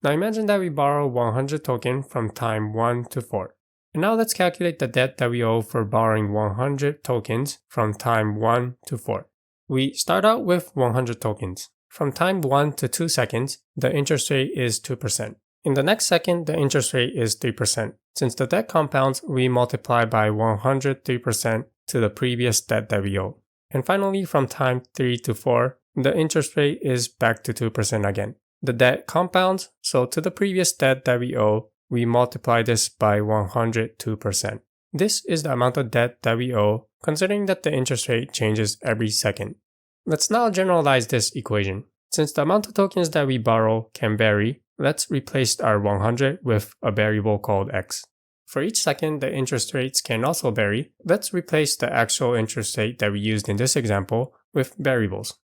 Now imagine that we borrow 100 tokens from time 1 to 4. And now let's calculate the debt that we owe for borrowing 100 tokens from time 1 to 4. We start out with 100 tokens. From time 1 to 2 seconds, the interest rate is 2%. In the next second, the interest rate is 3%. Since the debt compounds, we multiply by 103% to the previous debt that we owe. And finally, from time 3 to 4, the interest rate is back to 2% again. The debt compounds, so to the previous debt that we owe, we multiply this by 102%. This is the amount of debt that we owe, considering that the interest rate changes every second. Let's now generalize this equation. Since the amount of tokens that we borrow can vary, let's replace our 100 with a variable called x. For each second, the interest rates can also vary. Let's replace the actual interest rate that we used in this example with variables.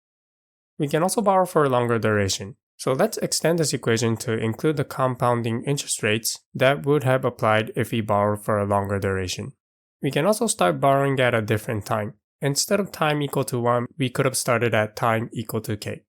We can also borrow for a longer duration. So let's extend this equation to include the compounding interest rates that would have applied if we borrowed for a longer duration. We can also start borrowing at a different time. Instead of time equal to 1, we could have started at time equal to k.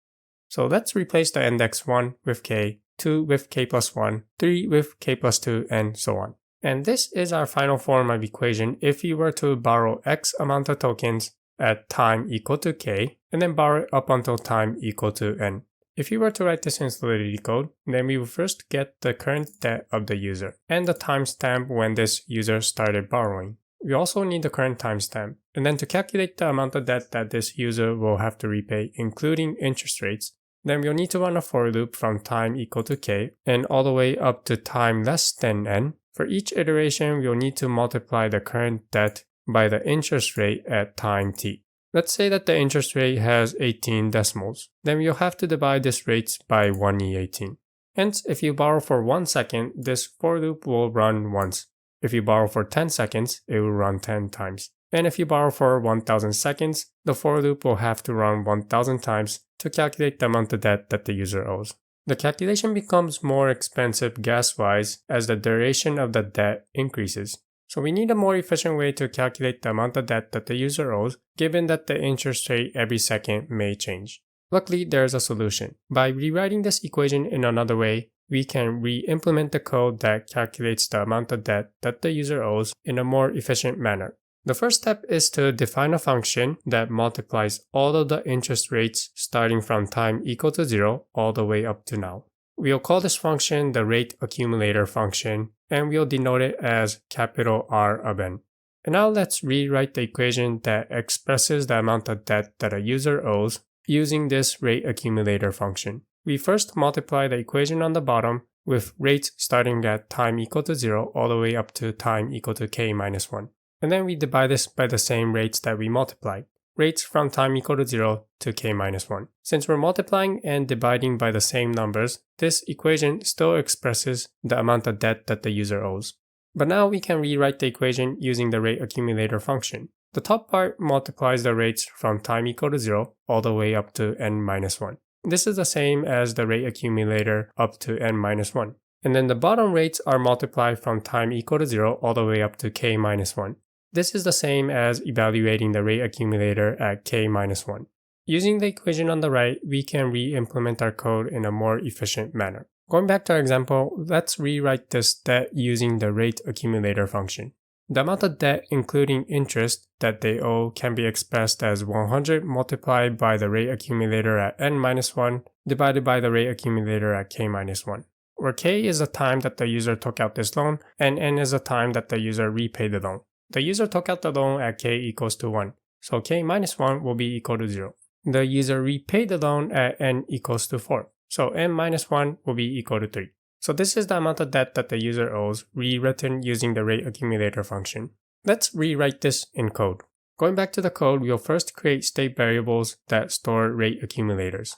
So let's replace the index 1 with k, 2 with k plus 1, 3 with k plus 2, and so on. And this is our final form of equation if we were to borrow x amount of tokens at time equal to k, and then borrow it up until time equal to n. If you were to write this in Solidity code, then we would first get the current debt of the user and the timestamp when this user started borrowing. We also need the current timestamp, and then to calculate the amount of debt that this user will have to repay, including interest rates, then we'll need to run a for loop from time equal to k and all the way up to time less than n. For each iteration, we'll need to multiply the current debt by the interest rate at time t. Let's say that the interest rate has 18 decimals. Then we'll have to divide this rate by 1e18. Hence, if you borrow for 1 second, this for loop will run once. If you borrow for 10 seconds, it will run 10 times. And if you borrow for 1000 seconds, the for loop will have to run 1000 times to calculate the amount of debt that the user owes. The calculation becomes more expensive gas-wise as the duration of the debt increases. So we need a more efficient way to calculate the amount of debt that the user owes, given that the interest rate every second may change. Luckily, there is a solution. By rewriting this equation in another way, we can re-implement the code that calculates the amount of debt that the user owes in a more efficient manner. The first step is to define a function that multiplies all of the interest rates starting from time equal to 0 all the way up to now. We'll call this function the rate accumulator function, and we'll denote it as capital R of n. And now let's rewrite the equation that expresses the amount of debt that a user owes using this rate accumulator function. We first multiply the equation on the bottom with rates starting at time equal to 0 all the way up to time equal to k minus 1. And then we divide this by the same rates that we multiplied. Rates from time equal to 0 to k minus 1. Since we're multiplying and dividing by the same numbers, this equation still expresses the amount of debt that the user owes. But now we can rewrite the equation using the rate accumulator function. The top part multiplies the rates from time equal to 0 all the way up to n minus 1. This is the same as the rate accumulator up to n minus 1. And then the bottom rates are multiplied from time equal to 0 all the way up to k minus 1. This is the same as evaluating the rate accumulator at k minus 1. Using the equation on the right, we can re-implement our code in a more efficient manner. Going back to our example, let's rewrite this debt using the rate accumulator function. The amount of debt including interest that they owe can be expressed as 100 multiplied by the rate accumulator at n minus 1 divided by the rate accumulator at k minus 1. Where k is the time that the user took out this loan and n is the time that the user repaid the loan. The user took out the loan at k equals to 1, so k minus 1 will be equal to 0. The user repaid the loan at n equals to 4, so n minus 1 will be equal to 3. So this is the amount of debt that the user owes, rewritten using the rate accumulator function. Let's rewrite this in code. Going back to the code, we'll first create state variables that store rate accumulators.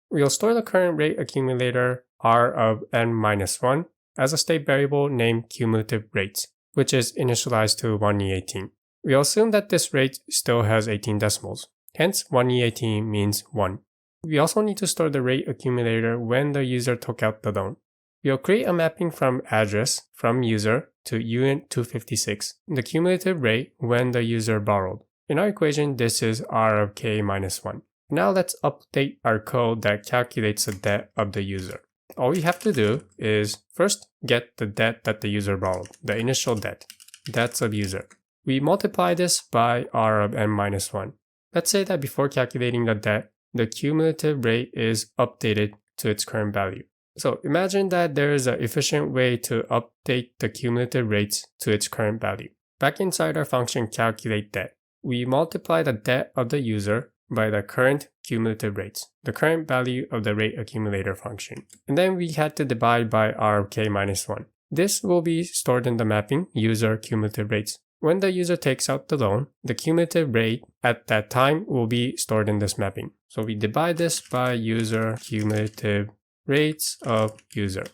We'll store the current rate accumulator r of n minus 1 as a state variable named cumulative rates, which is initialized to 1e18. We'll assume that this rate still has 18 decimals. Hence, 1e18 means 1. We also need to store the rate accumulator when the user took out the loan. We'll create a mapping from address from user to uint256, the cumulative rate when the user borrowed. In our equation, this is r of k minus 1. Now let's update our code that calculates the debt of the user. All we have to do is first get the debt that the user borrowed, the initial debt, debts of user. We multiply this by r of n minus 1. Let's say that before calculating the debt, the cumulative rate is updated to its current value. So imagine that there is an efficient way to update the cumulative rates to its current value. Back inside our function calculate debt, we multiply the debt of the user by the current cumulative rates, the current value of the rate accumulator function. And then we had to divide by r of k minus 1. This will be stored in the mapping user cumulative rates. When the user takes out the loan, the cumulative rate at that time will be stored in this mapping. So we divide this by user cumulative rates of user.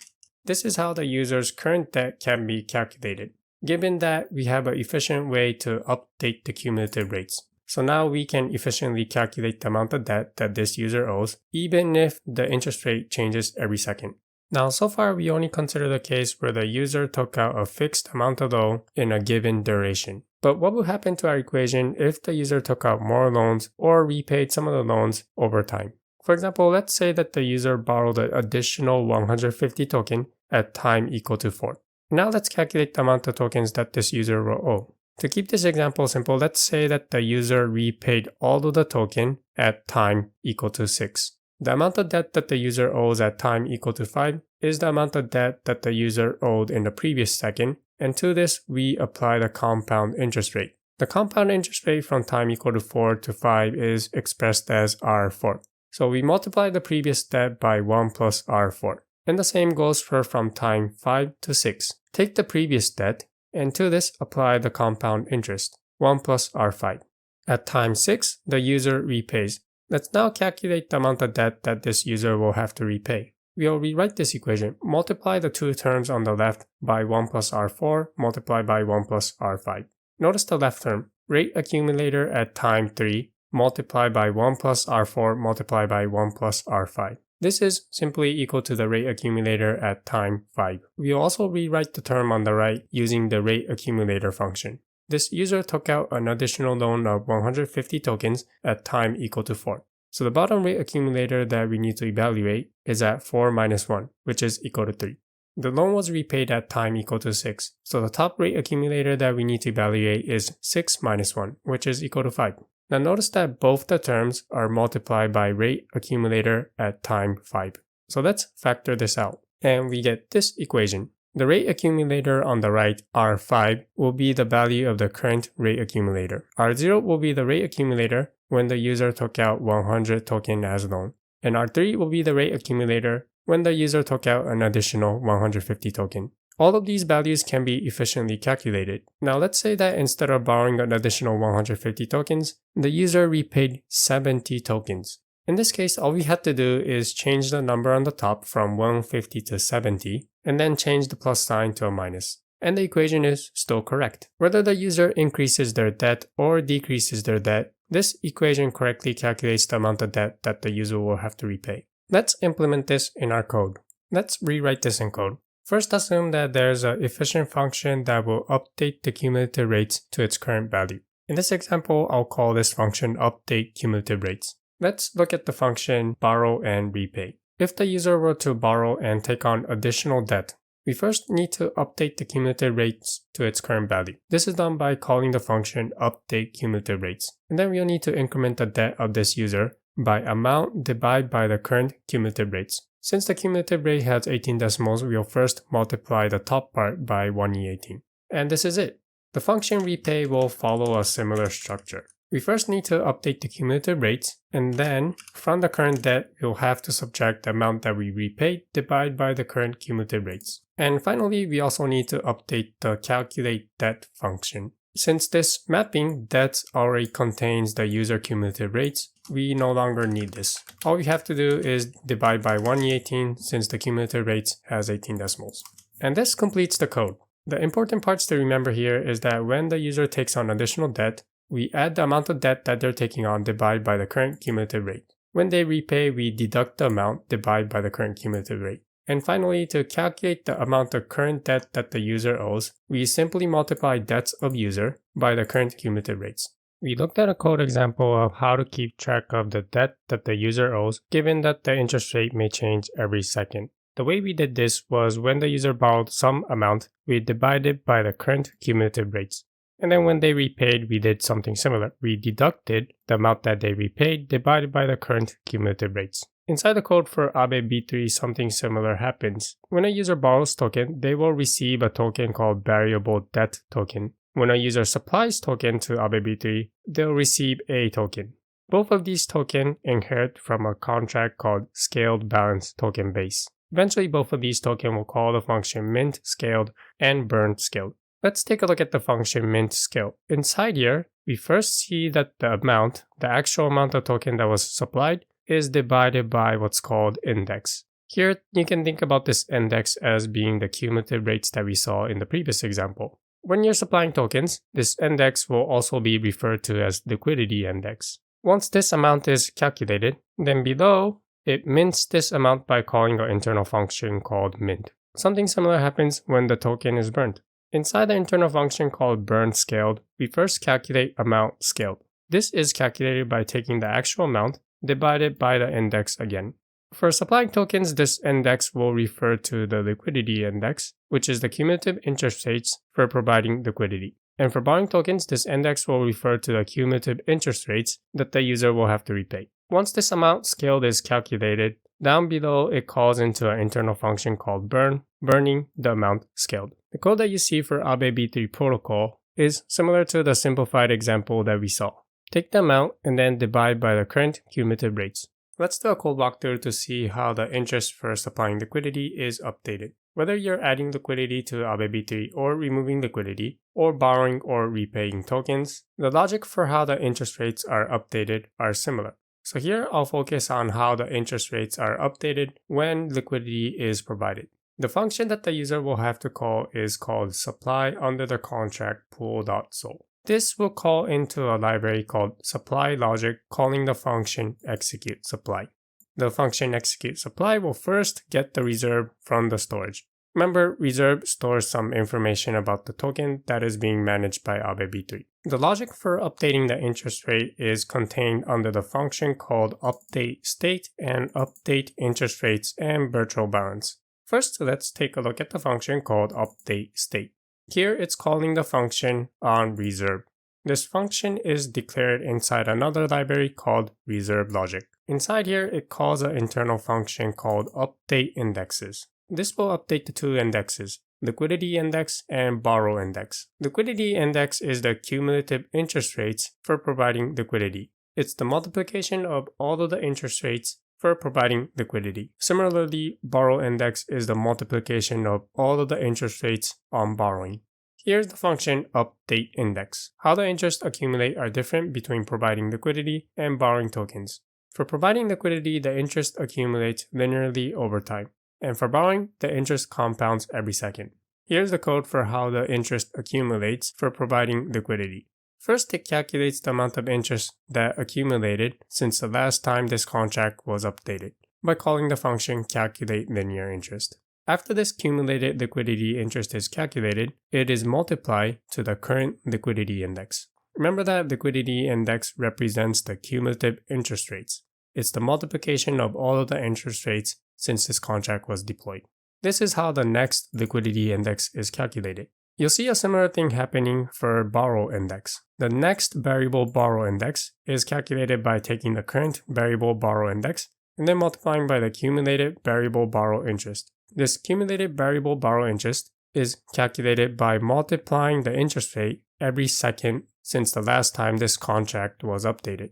This is how the user's current debt can be calculated, given that we have an efficient way to update the cumulative rates. So now we can efficiently calculate the amount of debt that this user owes, even if the interest rate changes every second. Now, so far we only consider the case where the user took out a fixed amount of loan in a given duration. But what will happen to our equation if the user took out more loans or repaid some of the loans over time? For example, let's say that the user borrowed an additional 150 token at time equal to 4. Now let's calculate the amount of tokens that this user will owe. To keep this example simple, let's say that the user repaid all of the token at time equal to 6. The amount of debt that the user owes at time equal to 5 is the amount of debt that the user owed in the previous second, and to this we apply the compound interest rate. The compound interest rate from time equal to 4 to 5 is expressed as R4. So we multiply the previous debt by 1 plus R4. And the same goes for from time 5 to 6. Take the previous debt, and to this apply the compound interest, 1 plus R5. At time 6, the user repays. Let's now calculate the amount of debt that this user will have to repay. We'll rewrite this equation. Multiply the two terms on the left by 1 plus R4 multiplied by 1 plus R5. Notice the left term, rate accumulator at time 3 multiplied by 1 plus R4 multiplied by 1 plus R5. This is simply equal to the rate accumulator at time 5. We'll also rewrite the term on the right using the rate accumulator function. This user took out an additional loan of 150 tokens at time equal to 4. So the bottom rate accumulator that we need to evaluate is at 4 minus 1, which is equal to 3. The loan was repaid at time equal to 6. So the top rate accumulator that we need to evaluate is 6 minus 1, which is equal to 5. Now notice that both the terms are multiplied by rate accumulator at time 5. So let's factor this out, and we get this equation. The rate accumulator on the right, R5, will be the value of the current rate accumulator. R0 will be the rate accumulator when the user took out 100 token as loan. And R3 will be the rate accumulator when the user took out an additional 150 token. All of these values can be efficiently calculated. Now let's say that instead of borrowing an additional 150 tokens, the user repaid 70 tokens. In this case, all we have to do is change the number on the top from 150 to 70, and then change the plus sign to a minus. And the equation is still correct. Whether the user increases their debt or decreases their debt, this equation correctly calculates the amount of debt that the user will have to repay. Let's implement this in our code. Let's rewrite this in code. First, assume that there's an efficient function that will update the cumulative rates to its current value. In this example, I'll call this function update cumulative rates. Let's look at the function borrow and repay. If the user were to borrow and take on additional debt, we first need to update the cumulative rates to its current value. This is done by calling the function update cumulative rates. And then we'll need to increment the debt of this user by amount divided by the current cumulative rates. Since the cumulative rate has 18 decimals, we'll first multiply the top part by 1e18. And this is it. The function repay will follow a similar structure. We first need to update the cumulative rates, and then from the current debt, we'll have to subtract the amount that we repaid divided by the current cumulative rates. And finally, we also need to update the calculate debt function. Since this mapping debts already contains the user cumulative rates, we no longer need this. All we have to do is divide by 1e18 since the cumulative rates has 18 decimals. And this completes the code. The important parts to remember here is that when the user takes on additional debt, we add the amount of debt that they're taking on divided by the current cumulative rate. When they repay, we deduct the amount divided by the current cumulative rate. And finally, to calculate the amount of current debt that the user owes, we simply multiply debts of user by the current cumulative rates. We looked at a code example of how to keep track of the debt that the user owes, given that the interest rate may change every second. The way we did this was when the user borrowed some amount, we divided by the current cumulative rates. And then when they repaid, we did something similar. We deducted the amount that they repaid divided by the current cumulative rates. Inside the code for Aave V3, something similar happens. When a user borrows token, they will receive a token called variable debt token. When a user supplies token to Aave V3, they'll receive a token. Both of these tokens inherit from a contract called scaled balance token base. Eventually, both of these tokens will call the function mint scaled and burn scaled. Let's take a look at the function mint scale. Inside here, we first see that the actual amount of token that was supplied, is divided by what's called index. Here, you can think about this index as being the cumulative rates that we saw in the previous example. When you're supplying tokens, this index will also be referred to as liquidity index. Once this amount is calculated, then below, it mints this amount by calling an internal function called mint. Something similar happens when the token is burned. Inside the internal function called burn scaled, we first calculate amount scaled. This is calculated by taking the actual amount divided by the index again. For supplying tokens, this index will refer to the liquidity index, which is the cumulative interest rates for providing liquidity. And for borrowing tokens, this index will refer to the cumulative interest rates that the user will have to repay. Once this amount scaled is calculated, down below it calls into an internal function called burn, burning the amount scaled. The code that you see for Aave V3 Protocol is similar to the simplified example that we saw. Take the amount and then divide by the current cumulative rates. Let's do a code walkthrough to see how the interest for supplying liquidity is updated. Whether you're adding liquidity to Aave V3 or removing liquidity, or borrowing or repaying tokens, the logic for how the interest rates are updated are similar. So here I'll focus on how the interest rates are updated when liquidity is provided. The function that the user will have to call is called supply under the contract pool.sol. This will call into a library called supply logic, calling the function execute supply. The function execute supply will first get the reserve from the storage. Remember, reserve stores some information about the token that is being managed by Aave V3. The logic for updating the interest rate is contained under the function called update state and update interest rates and virtual balance. First, let's take a look at the function called update state. Here, it's calling the function on reserve. This function is declared inside another library called reserve logic. Inside here, it calls an internal function called update indexes. This will update the two indexes, liquidity index and borrow index. Liquidity index is the cumulative interest rates for providing liquidity. It's the multiplication of all of the interest rates for providing liquidity. Similarly, borrow index is the multiplication of all of the interest rates on borrowing. Here's the function update index. How the interest accumulate are different between providing liquidity and borrowing tokens. For providing liquidity, the interest accumulates linearly over time. And for borrowing, the interest compounds every second. Here's the code for how the interest accumulates for providing liquidity. First, it calculates the amount of interest that accumulated since the last time this contract was updated by calling the function calculate linear interest. After this cumulated liquidity interest is calculated, it is multiplied to the current liquidity index. Remember that liquidity index represents the cumulative interest rates. It's the multiplication of all of the interest rates since this contract was deployed. This is how the next liquidity index is calculated. You'll see a similar thing happening for borrow index. The next variable borrow index is calculated by taking the current variable borrow index and then multiplying by the cumulated variable borrow interest. This cumulated variable borrow interest is calculated by multiplying the interest rate every second since the last time this contract was updated.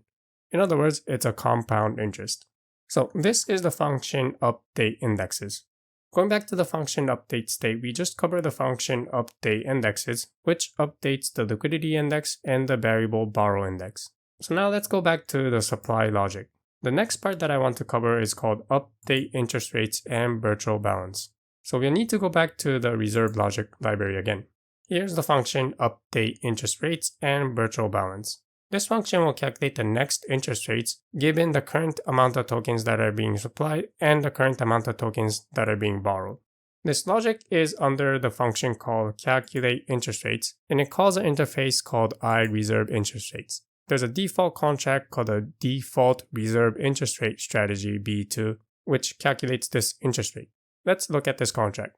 In other words, it's a compound interest. So this is the function update indexes. Going back to the function update state, we just covered the function update indexes, which updates the liquidity index and the variable borrow index. So now let's go back to the supply logic. The next part that I want to cover is called update interest rates and virtual balance. So we'll need to go back to the reserve logic library again. Here's the function update interest rates and virtual balance. This function will calculate the next interest rates given the current amount of tokens that are being supplied and the current amount of tokens that are being borrowed. This logic is under the function called calculate interest rates, and it calls an interface called iReserve interest rates. There's a default contract called a default reserve interest rate strategy B2, which calculates this interest rate. Let's look at this contract.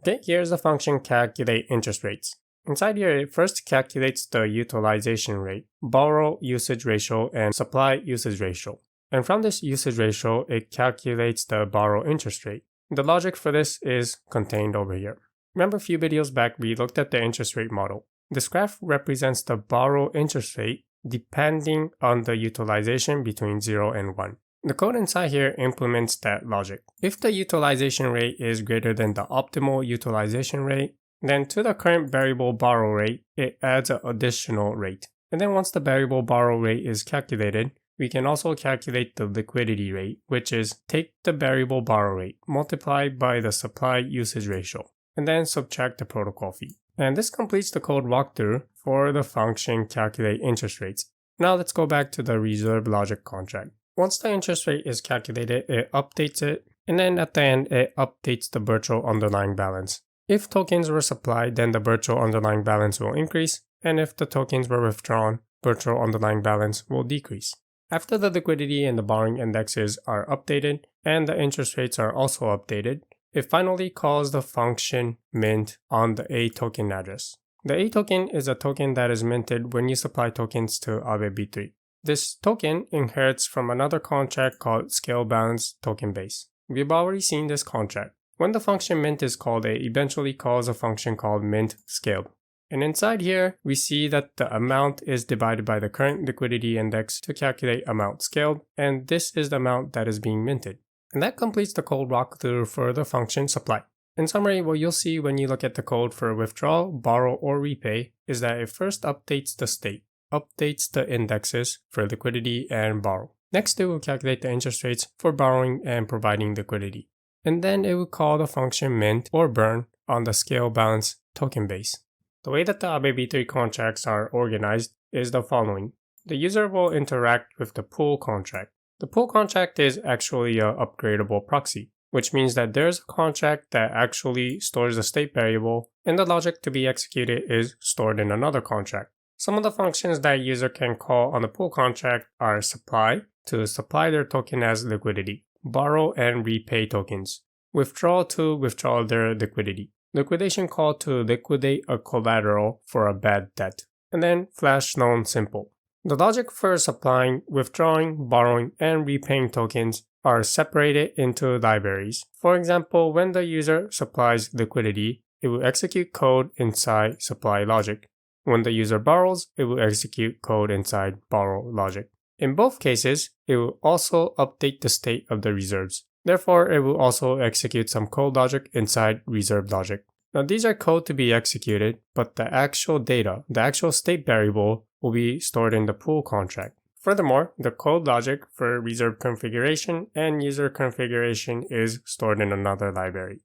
Okay, here's the function calculate interest rates. Inside here, it first calculates the utilization rate, borrow usage ratio, and supply usage ratio. And from this usage ratio, it calculates the borrow interest rate. The logic for this is contained over here. Remember a few videos back, we looked at the interest rate model. This graph represents the borrow interest rate depending on the utilization between 0 and 1. The code inside here implements that logic. If the utilization rate is greater than the optimal utilization rate, then to the current variable borrow rate, it adds an additional rate. And then once the variable borrow rate is calculated, we can also calculate the liquidity rate, which is take the variable borrow rate multiplied by the supply usage ratio, and then subtract the protocol fee. And this completes the code walkthrough for the function calculate interest rates. Now let's go back to the reserve logic contract. Once the interest rate is calculated, it updates it, and then at the end, it updates the virtual underlying balance. If tokens were supplied, then the virtual underlying balance will increase, and if the tokens were withdrawn, virtual underlying balance will decrease. After the liquidity and the borrowing indexes are updated, and the interest rates are also updated, it finally calls the function mint on the A token address. The A token is a token that is minted when you supply tokens to Aave V3. This token inherits from another contract called scale balance token base. We've already seen this contract. When the function mint is called, it eventually calls a function called mint scaled. And inside here, we see that the amount is divided by the current liquidity index to calculate amount scaled, and this is the amount that is being minted. And that completes the code walkthrough for the function supply. In summary, what you'll see when you look at the code for withdrawal, borrow, or repay is that it first updates the state, updates the indexes for liquidity and borrow. Next, it will calculate the interest rates for borrowing and providing liquidity. And then it will call the function mint or burn on the scale balance token base. The way that the Aave V3 contracts are organized is the following. The user will interact with the pool contract. The pool contract is actually an upgradable proxy, which means that there's a contract that actually stores a state variable, and the logic to be executed is stored in another contract. Some of the functions that a user can call on the pool contract are supply, to supply their token as liquidity, borrow and repay tokens, withdraw to withdraw their liquidity, liquidation call to liquidate a collateral for a bad debt, and then flash loan simple. The logic for supplying, withdrawing, borrowing, and repaying tokens are separated into libraries. For example, when the user supplies liquidity, it will execute code inside supply logic. When the user borrows, it will execute code inside borrow logic. In both cases, it will also update the state of the reserves. Therefore, it will also execute some code logic inside reserve logic. Now, these are code to be executed, but the actual data, the actual state variable, will be stored in the pool contract. Furthermore, the code logic for reserve configuration and user configuration is stored in another library.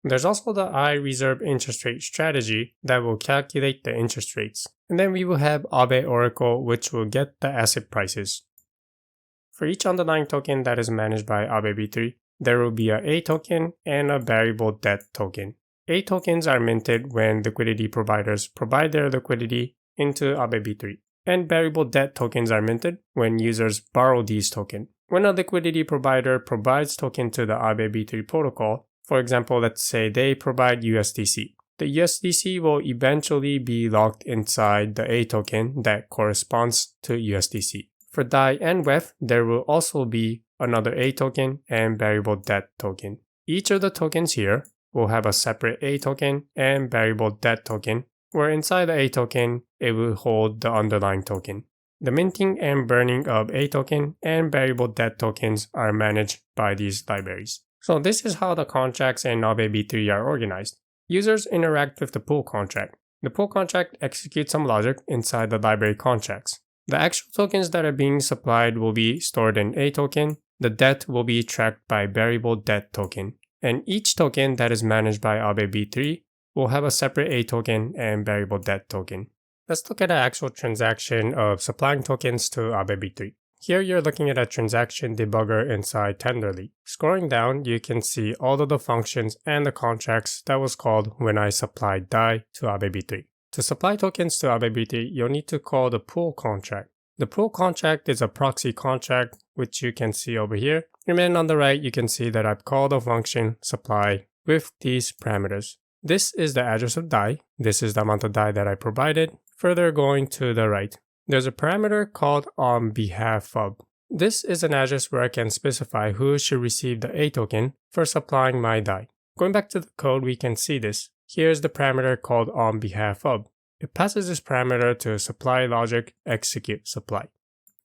There's also the iReserve interest rate strategy that will calculate the interest rates. And then we will have Aave Oracle, which will get the asset prices. For each underlying token that is managed by Aave V3, there will be a token and a variable debt token. Tokens are minted when liquidity providers provide their liquidity into Aave V3, and variable debt tokens are minted when users borrow these tokens. When a liquidity provider provides token to the Aave V3 protocol, for example, let's say they provide USDC. The USDC will eventually be locked inside the A token that corresponds to USDC. For DAI and WEF, there will also be another A token and variable debt token. Each of the tokens here will have a separate A token and variable debt token, where inside the A token, it will hold the underlying token. The minting and burning of A token and variable debt tokens are managed by these libraries. So this is how the contracts in Aave V3 are organized. Users interact with the pool contract. The pool contract executes some logic inside the library contracts. The actual tokens that are being supplied will be stored in A token. The debt will be tracked by variable debt token. And each token that is managed by Aave V3 will have a separate A token and variable debt token. Let's look at an actual transaction of supplying tokens to Aave V3. Here you're looking at a transaction debugger inside Tenderly. Scrolling down, you can see all of the functions and the contracts that was called when I supplied DAI to Aave V3. To supply tokens to Aave V3, you'll need to call the pool contract. The pool contract is a proxy contract, which you can see over here. And then on the right, you can see that I've called a function supply with these parameters. This is the address of DAI. This is the amount of DAI that I provided. Further going to the right, there's a parameter called on behalf of. This is an address where I can specify who should receive the A token for supplying my DAI. Going back to the code, we can see this. Here's the parameter called on behalf of. It passes this parameter to supply logic execute supply.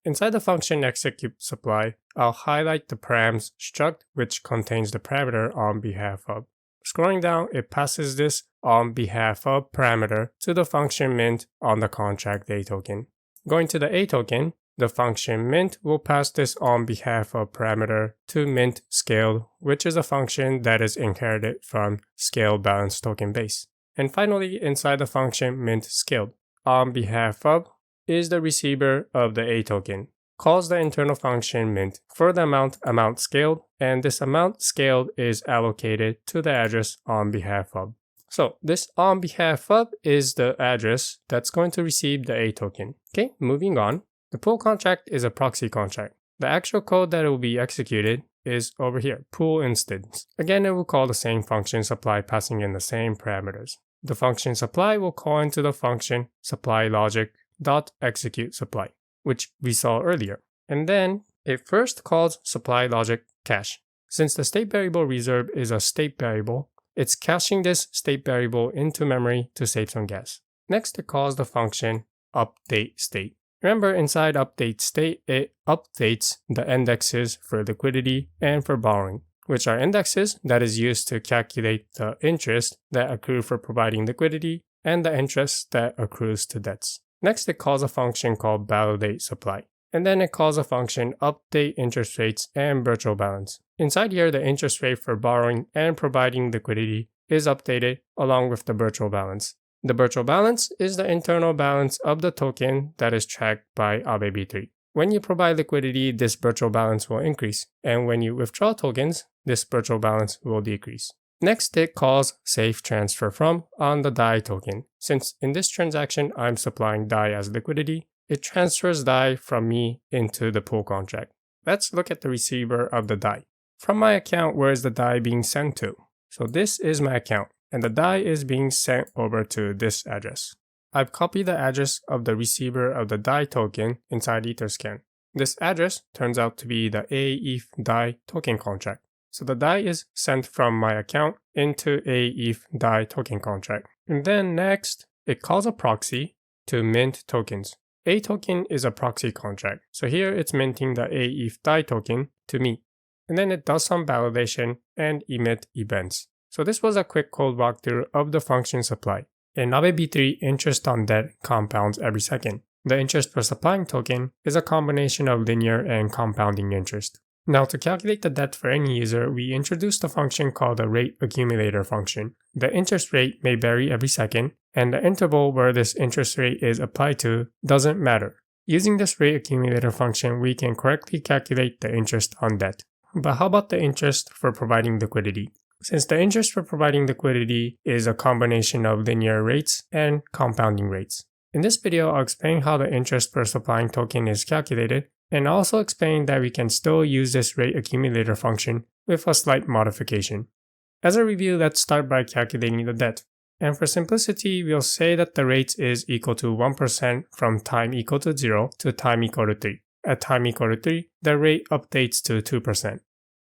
Inside the function execute supply, I'll highlight the params struct which contains the parameter on behalf of. Scrolling down, it passes this on behalf of parameter to the function mint on the contract A token. Going to the A token, the function mint will pass this on behalf of parameter to mint scaled, which is a function that is inherited from scale balance token base. And finally, inside the function mint scaled, on behalf of is the receiver of the A token. Calls the internal function mint for the amount scaled, and this amount scaled is allocated to the address on behalf of. So this on behalf of is the address that's going to receive the A token. Okay, moving on. The pool contract is a proxy contract. The actual code that will be executed is over here, pool instance. Again, it will call the same function supply passing in the same parameters. The function supply will call into the function supply logic dot execute supply, which we saw earlier. And then it first calls supply logic cache. Since the state variable reserve is a state variable, it's caching this state variable into memory to save some gas. Next, it calls the function update state. Remember, inside update state, it updates the indexes for liquidity and for borrowing, which are indexes that is used to calculate the interest that accrue for providing liquidity and the interest that accrues to debts. Next, it calls a function called validate supply. And then it calls a function update interest rates and virtual balance. Inside here, the interest rate for borrowing and providing liquidity is updated along with the virtual balance. The virtual balance is the internal balance of the token that is tracked by Aave V3. When you provide liquidity, this virtual balance will increase, and when you withdraw tokens, this virtual balance will decrease. Next, it calls safe transfer from on the DAI token. Since in this transaction, I'm supplying DAI as liquidity, it transfers DAI from me into the pool contract. Let's look at the receiver of the DAI. From my account, where is the DAI being sent to? So this is my account, and the DAI is being sent over to this address. I've copied the address of the receiver of the DAI token inside Etherscan. This address turns out to be the Aave DAI token contract. So the DAI is sent from my account into Aave DAI token contract. And then next, it calls a proxy to mint tokens. A token is a proxy contract. So here it's minting the Aave DAI token to me. And then it does some validation and emit events. So this was a quick code walkthrough of the function supply. In Aave V3, interest on debt compounds every second. The interest for supplying token is a combination of linear and compounding interest. Now to calculate the debt for any user, we introduced a function called the rate accumulator function. The interest rate may vary every second, and the interval where this interest rate is applied to doesn't matter. Using this rate accumulator function, we can correctly calculate the interest on debt. But how about the interest for providing liquidity? Since the interest for providing liquidity is a combination of linear rates and compounding rates. In this video, I'll explain how the interest per supplying token is calculated, and also explain that we can still use this rate accumulator function with a slight modification. As a review, let's start by calculating the debt. And for simplicity, we'll say that the rate is equal to 1% from time equal to 0 to time equal to 3. At time equal to 3, the rate updates to 2%.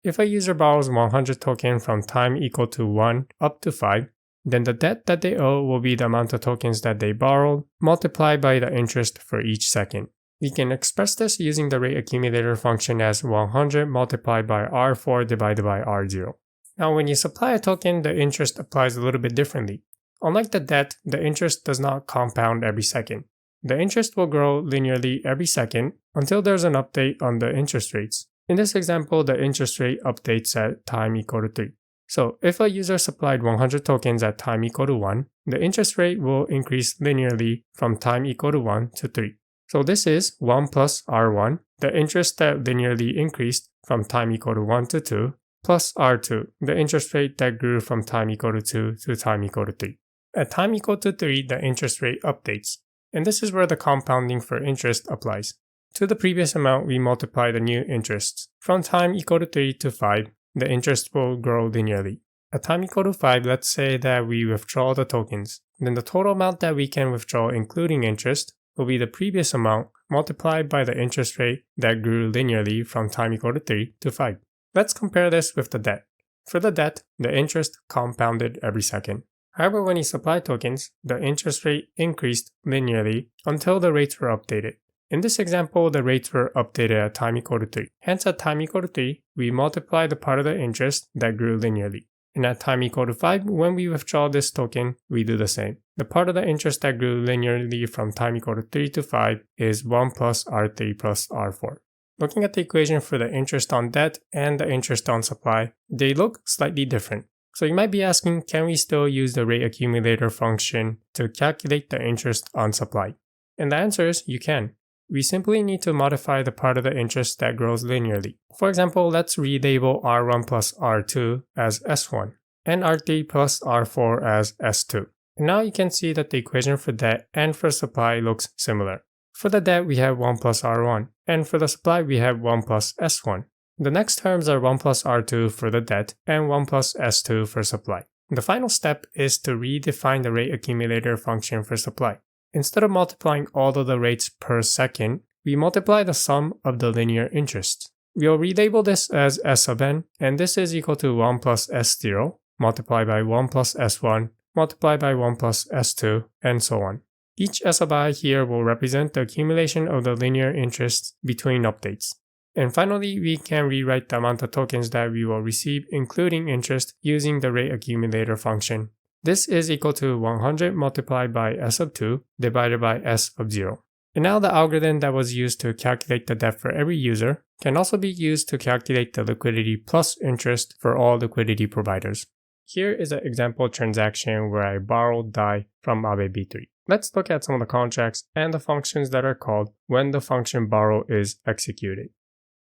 If a user borrows 100 tokens from time equal to 1 up to 5, then the debt that they owe will be the amount of tokens that they borrowed multiplied by the interest for each second. We can express this using the rate accumulator function as 100 multiplied by R4 divided by R0. Now when you supply a token, the interest applies a little bit differently. Unlike the debt, the interest does not compound every second. The interest will grow linearly every second until there's an update on the interest rates. In this example, the interest rate updates at time equal to 3. So if a user supplied 100 tokens at time equal to 1, the interest rate will increase linearly from time equal to 1 to 3. So this is 1 plus R1, the interest that linearly increased from time equal to 1 to 2, plus R2, the interest rate that grew from time equal to 2 to time equal to 3. At time equal to 3, the interest rate updates. And this is where the compounding for interest applies. To the previous amount, we multiply the new interests. From time equal to 3 to 5, the interest will grow linearly. At time equal to 5, let's say that we withdraw the tokens. Then the total amount that we can withdraw including interest will be the previous amount multiplied by the interest rate that grew linearly from time equal to 3 to 5. Let's compare this with the debt. For the debt, the interest compounded every second. However, when you supply tokens, the interest rate increased linearly until the rates were updated. In this example, the rates were updated at time equal to 3. Hence, at time equal to 3, we multiply the part of the interest that grew linearly. And at time equal to 5, when we withdraw this token, we do the same. The part of the interest that grew linearly from time equal to 3 to 5 is 1 plus R3 plus R4. Looking at the equation for the interest on debt and the interest on supply, they look slightly different. So you might be asking, can we still use the rate accumulator function to calculate the interest on supply? And the answer is you can. We simply need to modify the part of the interest that grows linearly. For example, let's relabel R1 plus R2 as S1 and R3 plus R4 as S2. And now you can see that the equation for debt and for supply looks similar. For the debt, we have 1 plus R1, and for the supply, we have 1 plus S1. The next terms are 1 plus R2 for the debt and 1 plus S2 for supply. The final step is to redefine the rate accumulator function for supply. Instead of multiplying all of the rates per second, we multiply the sum of the linear interest. We'll relabel this as S sub n, and this is equal to 1 plus S0 multiplied by 1 plus S1 multiplied by 1 plus S2, and so on. Each S sub I here will represent the accumulation of the linear interest between updates. And finally, we can rewrite the amount of tokens that we will receive, including interest, using the rate accumulator function. This is equal to 100 multiplied by S sub 2 divided by S of 0. And now the algorithm that was used to calculate the debt for every user can also be used to calculate the liquidity plus interest for all liquidity providers. Here is an example transaction where I borrowed DAI from Aave V3. Let's look at some of the contracts and the functions that are called when the function borrow is executed.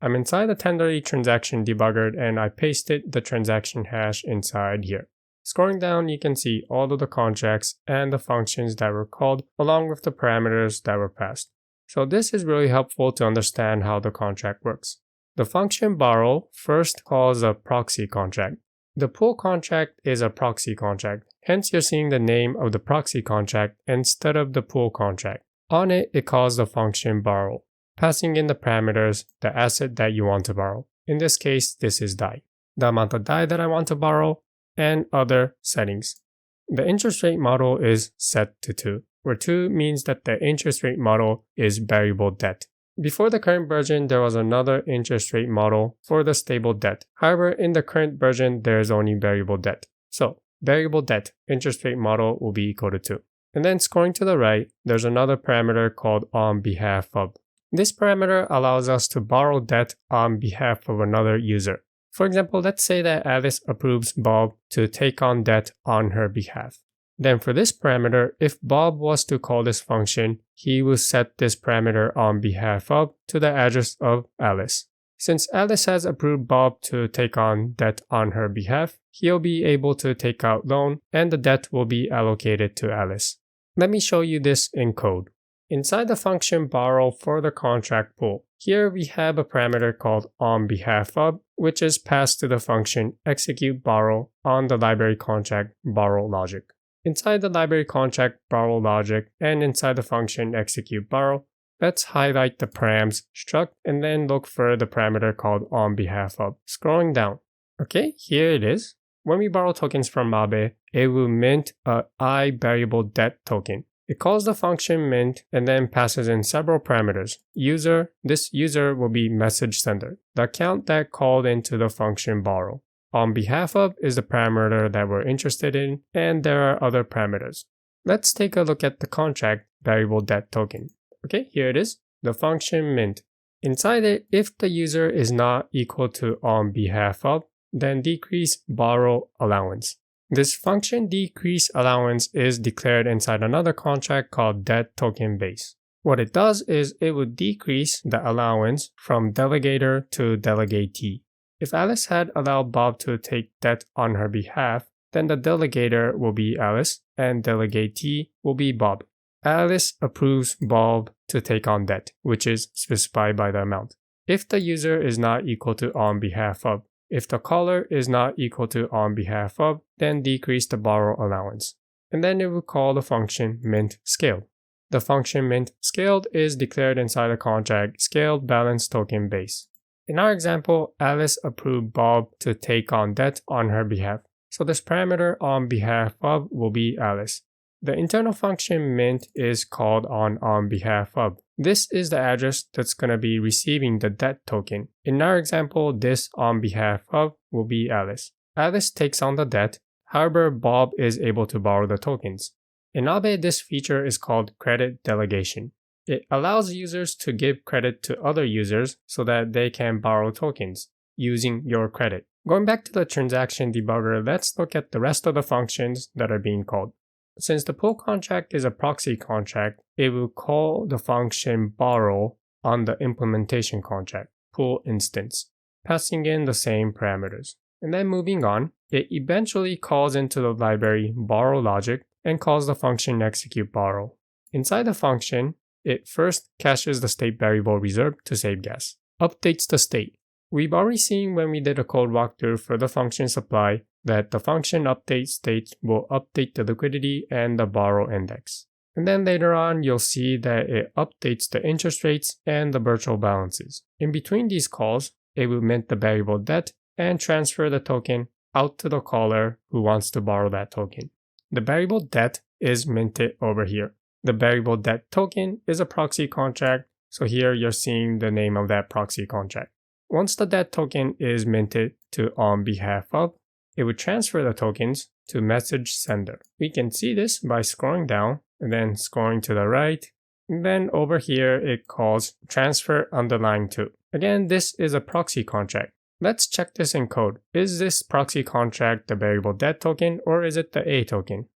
I'm inside the Tenderly transaction debugger and I pasted the transaction hash inside here. Scrolling down, you can see all of the contracts and the functions that were called along with the parameters that were passed. So this is really helpful to understand how the contract works. The function borrow first calls a proxy contract. The pool contract is a proxy contract, hence you're seeing the name of the proxy contract instead of the pool contract. On it, it calls the function borrow, passing in the parameters, the asset that you want to borrow. In this case, this is DAI, the amount of DAI that I want to borrow, and other settings. The interest rate model is set to 2, where 2 means that the interest rate model is variable debt. Before the current version, there was another interest rate model for the stable debt. However, in the current version, there is only variable debt. So, variable debt interest rate model will be equal to 2. And then scrolling to the right, there's another parameter called on behalf of. This parameter allows us to borrow debt on behalf of another user. For example, let's say that Alice approves Bob to take on debt on her behalf. Then for this parameter, if Bob was to call this function, he will set this parameter on behalf of to the address of Alice. Since Alice has approved Bob to take on debt on her behalf, he'll be able to take out loan and the debt will be allocated to Alice. Let me show you this in code. Inside the function borrow for the contract pool, here we have a parameter called on behalf of, which is passed to the function execute borrow on the library contract borrow logic. Inside the library contract borrow logic and inside the function execute borrow, let's highlight the params struct and then look for the parameter called on behalf of. Scrolling down. Okay, here it is. When we borrow tokens from Aave, it will mint a I variable debt token. It calls the function mint and then passes in several parameters. User, this user will be message sender, the account that called into the function borrow. On behalf of is the parameter that we're interested in, and there are other parameters. Let's take a look at the contract variable debt token. Okay, here it is, the function mint. Inside it, if the user is not equal to on behalf of, then decrease borrow allowance. This function decrease allowance is declared inside another contract called debt token base. What it does is it would decrease the allowance from delegator to delegatee. If Alice had allowed Bob to take debt on her behalf, then the delegator will be Alice and delegatee will be Bob. Alice approves Bob to take on debt, which is specified by the amount. If the user is not equal to on behalf of, if the caller is not equal to on behalf of, then decrease the borrow allowance. And then it will call the function mint scaled. The function mint scaled is declared inside the contract scaled balance token base. In our example, Alice approved Bob to take on debt on her behalf. So this parameter on behalf of will be Alice. The internal function mint is called on behalf of. This is the address that's going to be receiving the debt token. In our example, this on behalf of will be Alice. Alice takes on the debt, however, Bob is able to borrow the tokens. In Aave, this feature is called credit delegation. It allows users to give credit to other users so that they can borrow tokens using your credit. Going back to the transaction debugger, let's look at the rest of the functions that are being called. Since the pool contract is a proxy contract, it will call the function borrow on the implementation contract, pool instance, passing in the same parameters. And then moving on, it eventually calls into the library borrow logic and calls the function execute borrow. Inside the function, it first caches the state variable reserve to save gas, updates the state. We've already seen when we did a code walkthrough for the function supply that the function update state will update the liquidity and the borrow index. And then later on, you'll see that it updates the interest rates and the virtual balances. In between these calls, it will mint the variable debt and transfer the token out to the caller who wants to borrow that token. The variable debt is minted over here. The variable debt token is a proxy contract, so here you're seeing the name of that proxy contract. Once the debt token is minted to on behalf of, it would transfer the tokens to message sender. We can see this by scrolling down and then scrolling to the right. And then over here, it calls transfer underlying to. Again, this is a proxy contract. Let's check this in code. Is this proxy contract the variable debt token or is it the A token?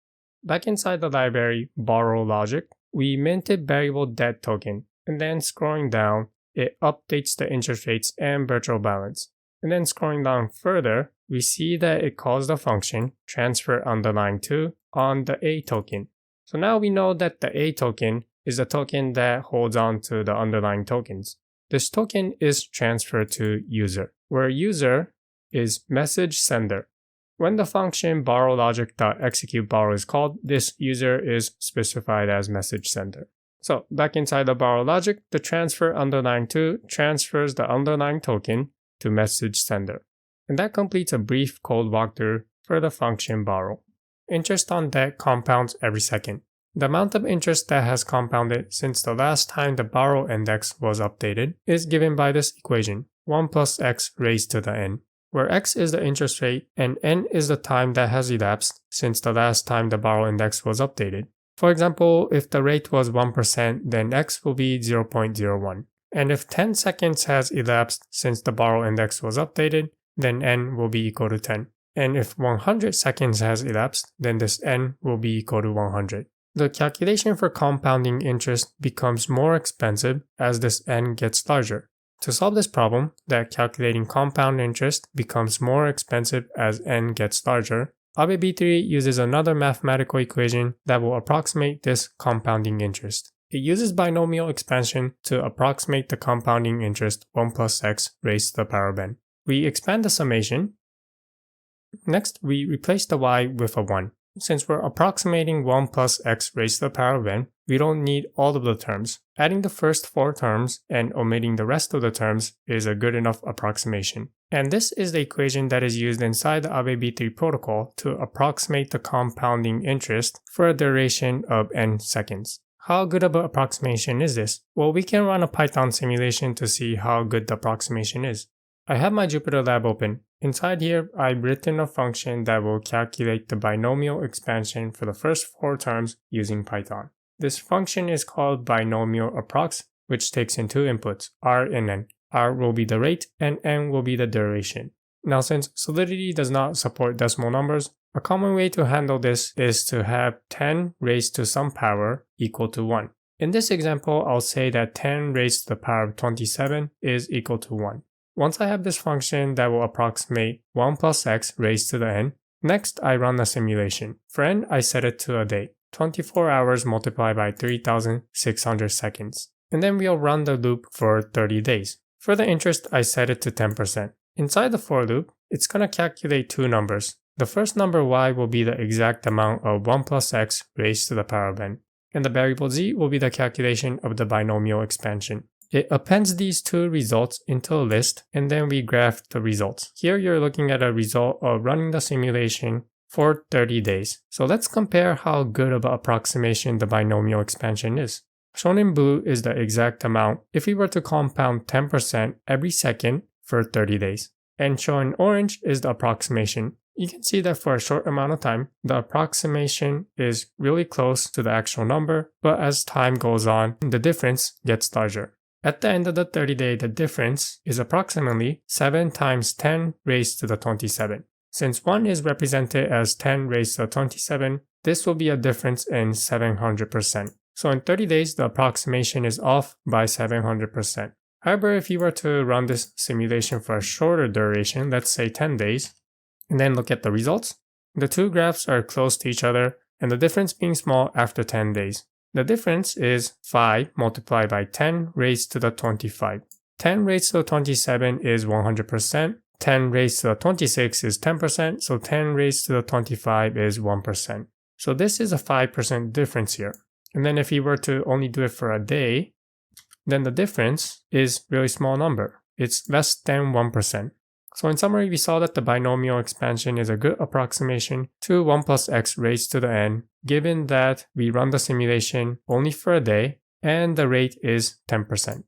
Back inside the library borrow logic, we minted variable debt token. And then scrolling down, it updates the interest rates and virtual balance. And then scrolling down further, we see that it calls the function transfer underlying to on the A token. So now we know that the A token is the token that holds on to the underlying tokens. This token is transferred to user, where user is message sender. When the function borrowLogic.execute borrow is called, this user is specified as message sender. So back inside the borrow logic, the transfer underlying to transfers the underlying token to message sender. And that completes a brief code walkthrough for the function borrow. Interest on debt compounds every second. The amount of interest that has compounded since the last time the borrow index was updated is given by this equation, 1 plus x raised to the n, where x is the interest rate and n is the time that has elapsed since the last time the borrow index was updated. For example, if the rate was 1%, then x will be 0.01. And if 10 seconds has elapsed since the borrow index was updated, then n will be equal to 10. And if 100 seconds has elapsed, then this n will be equal to 100. The calculation for compounding interest becomes more expensive as this n gets larger. To solve this problem, that calculating compound interest becomes more expensive as n gets larger, Aave V3 uses another mathematical equation that will approximate this compounding interest. It uses binomial expansion to approximate the compounding interest 1 plus x raised to the power of n. We expand the summation. Next, we replace the y with a 1. Since we're approximating 1 plus x raised to the power of n, we don't need all of the terms. Adding the first 4 terms and omitting the rest of the terms is a good enough approximation. And this is the equation that is used inside the Aave V3 protocol to approximate the compounding interest for a duration of n seconds. How good of an approximation is this? Well, we can run a Python simulation to see how good the approximation is. I have my Jupyter Lab open. Inside here, I've written a function that will calculate the binomial expansion for the first 4 terms using Python. This function is called binomial approx, which takes in 2 inputs, r and n. R will be the rate and n will be the duration. Now, since Solidity does not support decimal numbers, a common way to handle this is to have 10 raised to some power equal to 1. In this example, I'll say that 10 raised to the power of 27 is equal to 1. Once I have this function that will approximate 1 plus x raised to the n, next I run the simulation. For n, I set it to a day, 24 hours multiplied by 3,600 seconds. And then we'll run the loop for 30 days. For the interest, I set it to 10%. Inside the for loop, it's going to calculate 2 numbers. The first number y will be the exact amount of 1 plus x raised to the power of n. And the variable z will be the calculation of the binomial expansion. It appends these 2 results into a list, and then we graph the results. Here you're looking at a result of running the simulation for 30 days. So let's compare how good of an approximation the binomial expansion is. Shown in blue is the exact amount if we were to compound 10% every second for 30 days. And shown in orange is the approximation. You can see that for a short amount of time, the approximation is really close to the actual number, but as time goes on, the difference gets larger. At the end of the 30-day, the difference is approximately 7 times 10 raised to the 27. Since 1 is represented as 10 raised to the 27, this will be a difference in 700%. So in 30 days, the approximation is off by 700%. However, if you were to run this simulation for a shorter duration, let's say 10 days, and then look at the results, the two graphs are close to each other and the difference being small after 10 days. The difference is 5 multiplied by 10 raised to the 25. 10 raised to the 27 is 100%. 10 raised to the 26 is 10%. So 10 raised to the 25 is 1%. So this is a 5% difference here. And then if you were to only do it for a day, then the difference is a really small number. It's less than 1%. So in summary, we saw that the binomial expansion is a good approximation to 1 plus x raised to the n, given that we run the simulation only for a day and the rate is 10%.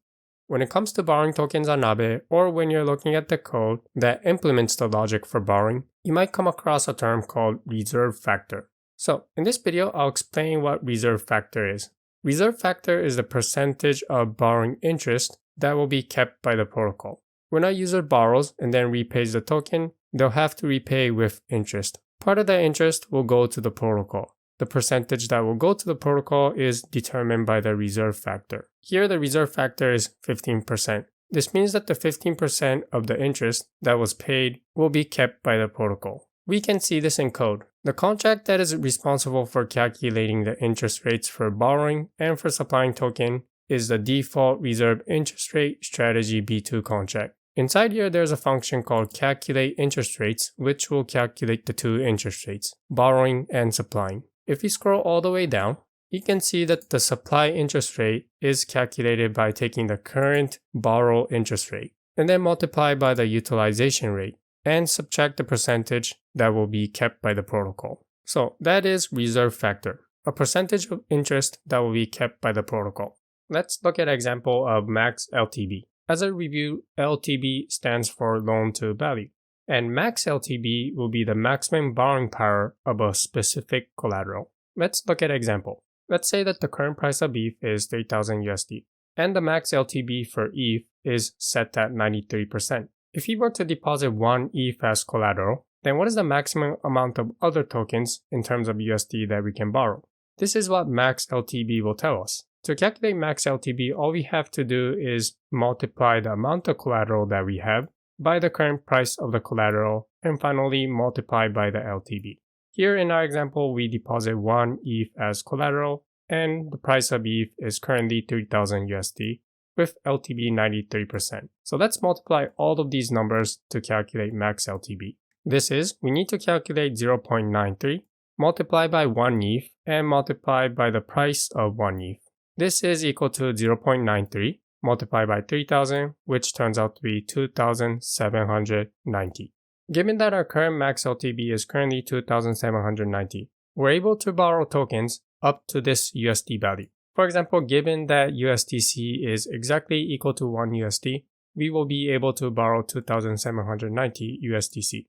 When it comes to borrowing tokens on Aave, or when you're looking at the code that implements the logic for borrowing, you might come across a term called reserve factor. So in this video, I'll explain what reserve factor is. Reserve factor is the percentage of borrowing interest that will be kept by the protocol. When a user borrows and then repays the token, they'll have to repay with interest. Part of the interest will go to the protocol. The percentage that will go to the protocol is determined by the reserve factor. Here, the reserve factor is 15%. This means that the 15% of the interest that was paid will be kept by the protocol. We can see this in code. The contract that is responsible for calculating the interest rates for borrowing and for supplying token is the default reserve interest rate strategy B2 contract. Inside here, there's a function called calculate interest rates, which will calculate the two interest rates, borrowing and supplying. If we scroll all the way down, you can see that the supply interest rate is calculated by taking the current borrow interest rate and then multiply by the utilization rate and subtract the percentage that will be kept by the protocol. So that is reserve factor, a percentage of interest that will be kept by the protocol. Let's look at an example of max LTV. As a review, LTV stands for loan to value, and max LTV will be the maximum borrowing power of a specific collateral. Let's look at an example. Let's say that the current price of ETH is 3,000 USD, and the max LTV for ETH is set at 93%. If you were to deposit 1 ETH as collateral, then what is the maximum amount of other tokens in terms of USD that we can borrow? This is what max LTV will tell us. To calculate max LTV, all we have to do is multiply the amount of collateral that we have by the current price of the collateral and finally multiply by the LTV. Here in our example, we deposit 1 ETH as collateral and the price of ETH is currently 3,000 USD with LTV 93%. So let's multiply all of these numbers to calculate max LTV. This is, we need to calculate 0.93, multiply by 1 ETH and multiply by the price of 1 ETH. This is equal to 0.93 multiplied by 3,000, which turns out to be 2,790. Given that our current max LTV is currently 2,790, we're able to borrow tokens up to this USD value. For example, given that USDC is exactly equal to 1 USD, we will be able to borrow 2,790 USDC.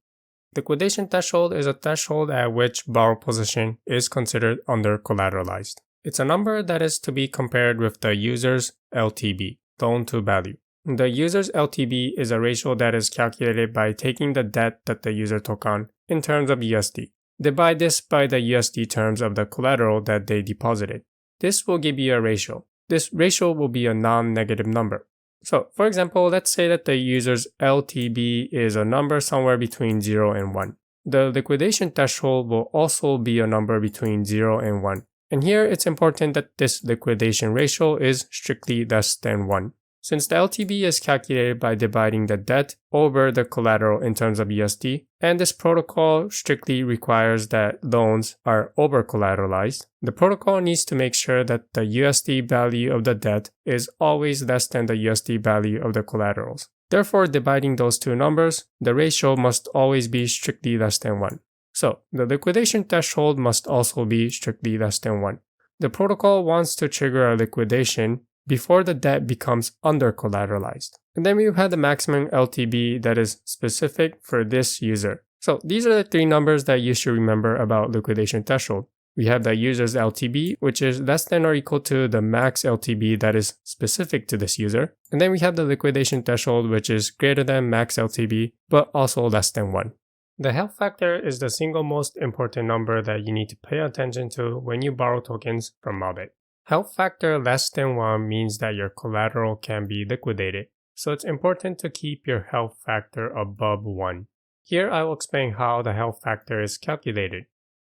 Liquidation threshold is a threshold at which borrow position is considered under collateralized. It's a number that is to be compared with the user's LTV, loan to value. The user's LTV is a ratio that is calculated by taking the debt that the user took on in terms of USD. Divide this by the USD terms of the collateral that they deposited. This will give you a ratio. This ratio will be a non-negative number. So, for example, let's say that the user's LTV is a number somewhere between 0 and 1. The liquidation threshold will also be a number between 0 and 1. And here it's important that this liquidation ratio is strictly less than 1. Since the LTV is calculated by dividing the debt over the collateral in terms of USD, and this protocol strictly requires that loans are over-collateralized, the protocol needs to make sure that the USD value of the debt is always less than the USD value of the collaterals. Therefore, dividing those two numbers, the ratio must always be strictly less than 1. So the liquidation threshold must also be strictly less than 1. The protocol wants to trigger a liquidation before the debt becomes under-collateralized. And then we have the maximum LTV that is specific for this user. So these are the 3 numbers that you should remember about liquidation threshold. We have the user's LTV, which is less than or equal to the max LTV that is specific to this user. And then we have the liquidation threshold, which is greater than max LTV, but also less than 1. The health factor is the single most important number that you need to pay attention to when you borrow tokens from Aave. Health factor less than 1 means that your collateral can be liquidated, so it's important to keep your health factor above 1. Here I will explain how the health factor is calculated.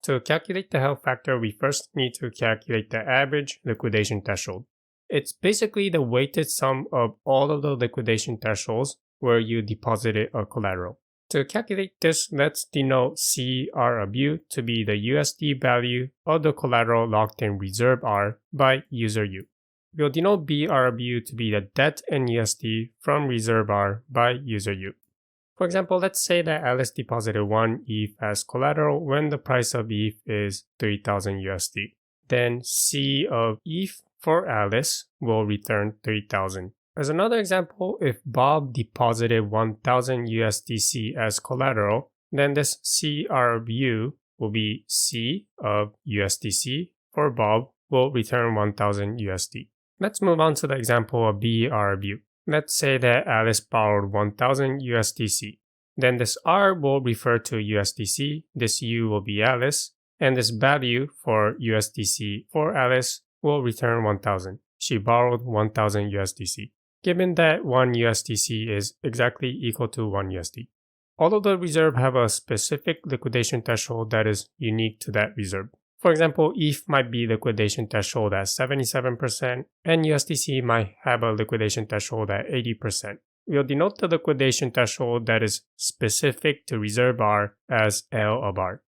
To calculate the health factor, we first need to calculate the average liquidation threshold. It's basically the weighted sum of all of the liquidation thresholds where you deposited a collateral. To calculate this, let's denote CR of U to be the USD value of the collateral locked in reserve R by user U. We'll denote BR of U to be the debt in USD from reserve R by user U. For example, let's say that Alice deposited 1 ETH as collateral when the price of ETH is 3,000 USD. Then C of ETH for Alice will return 3,000. As another example, if Bob deposited 1,000 USDC as collateral, then this CR of U will be C of USDC for Bob will return 1,000 USD. Let's move on to the example of BR of U. Let's say that Alice borrowed 1,000 USDC. Then this R will refer to USDC, this U will be Alice, and this value for USDC for Alice will return 1,000. She borrowed 1,000 USDC. Given that 1 USDC is exactly equal to 1 USD. All of the reserve have a specific liquidation threshold that is unique to that reserve. For example, ETH might be liquidation threshold at 77%, and USDC might have a liquidation threshold at 80%. We'll denote the liquidation threshold that is specific to reserve R as L of R.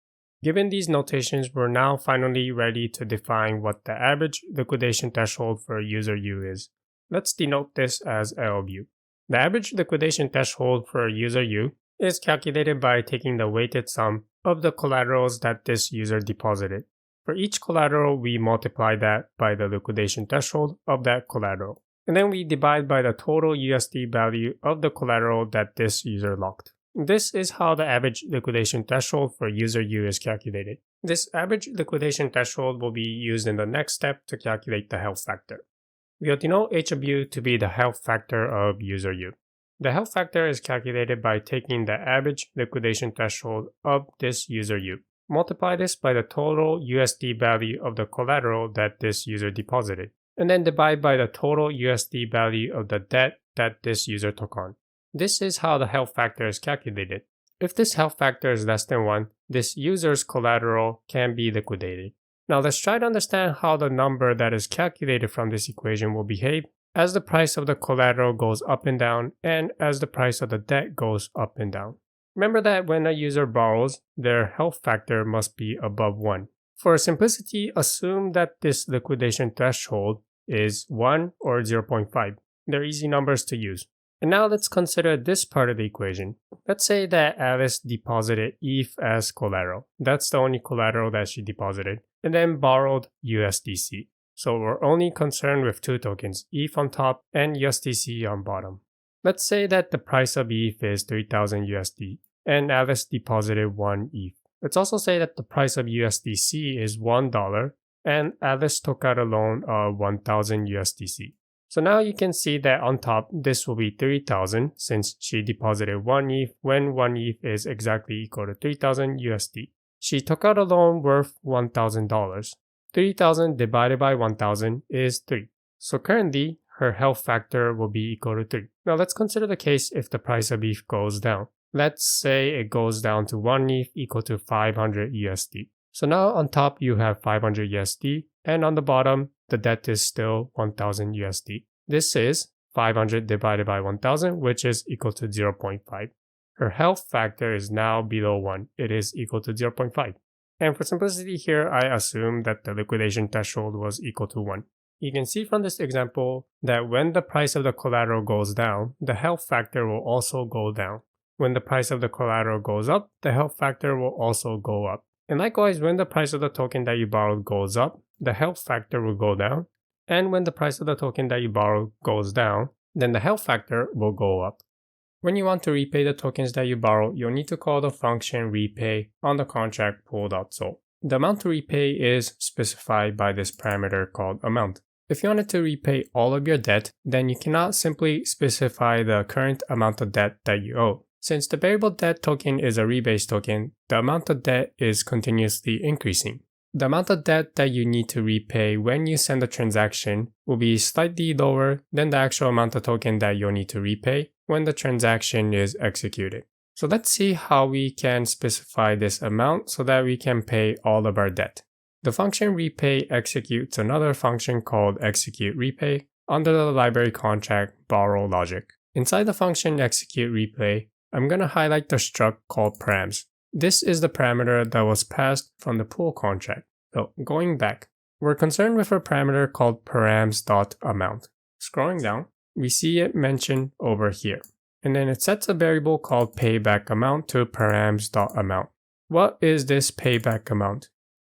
Given these notations, we're now finally ready to define what the average liquidation threshold for user U is. Let's denote this as L of U. The average liquidation threshold for user U is calculated by taking the weighted sum of the collaterals that this user deposited. For each collateral, we multiply that by the liquidation threshold of that collateral. And then we divide by the total USD value of the collateral that this user locked. This is how the average liquidation threshold for user U is calculated. This average liquidation threshold will be used in the next step to calculate the health factor. We'll denote H of U to be the health factor of user U. The health factor is calculated by taking the average liquidation threshold of this user U. Multiply this by the total USD value of the collateral that this user deposited, and then divide by the total USD value of the debt that this user took on. This is how the health factor is calculated. If this health factor is less than 1, this user's collateral can be liquidated. Now let's try to understand how the number that is calculated from this equation will behave as the price of the collateral goes up and down and as the price of the debt goes up and down. Remember that when a user borrows, their health factor must be above 1. For simplicity, assume that this liquidation threshold is 1 or 0.5. They're easy numbers to use. And now let's consider this part of the equation. Let's say that Alice deposited ETH as collateral. That's the only collateral that she deposited. And then borrowed USDC. So we're only concerned with 2 tokens, ETH on top and USDC on bottom. Let's say that the price of ETH is 3,000 USD and Alice deposited 1 ETH. Let's also say that the price of USDC is $1 and Alice took out a loan of 1,000 USDC. So now you can see that on top, this will be 3,000 since she deposited 1 ETH when 1 ETH is exactly equal to 3,000 USD. She took out a loan worth $1,000. 3,000 divided by 1,000 is 3. So currently, her health factor will be equal to 3. Now let's consider the case if the price of ETH goes down. Let's say it goes down to 1 ETH equal to 500 USD. So now on top you have 500 USD and on the bottom the debt is still 1,000 USD. This is 500 divided by 1,000 which is equal to 0.5. Her health factor is now below 1. It is equal to 0.5. And for simplicity here, I assume that the liquidation threshold was equal to 1. You can see from this example that when the price of the collateral goes down, the health factor will also go down. when the price of the collateral goes up, the health factor will also go up. And likewise, when the price of the token that you borrowed goes up, the health factor will go down. And when the price of the token that you borrowed goes down, then the health factor will go up. When you want to repay the tokens that you borrow, you'll need to call the function repay on the contract pool.sol. The amount to repay is specified by this parameter called amount. If you wanted to repay all of your debt, then you cannot simply specify the current amount of debt that you owe. Since the variable debt token is a rebase token, the amount of debt is continuously increasing. The amount of debt that you need to repay when you send a transaction will be slightly lower than the actual amount of token that you'll need to repay when the transaction is executed. So let's see how we can specify this amount so that we can pay all of our debt. The function repay executes another function called execute repay under the library contract borrow logic. Inside the function execute repay, I'm going to highlight the struct called params. This is the parameter that was passed from the pool contract. So going back, we're concerned with a parameter called params.amount. Scrolling down, we see it mentioned over here. And then it sets a variable called payback amount to params.amount. What is this payback amount?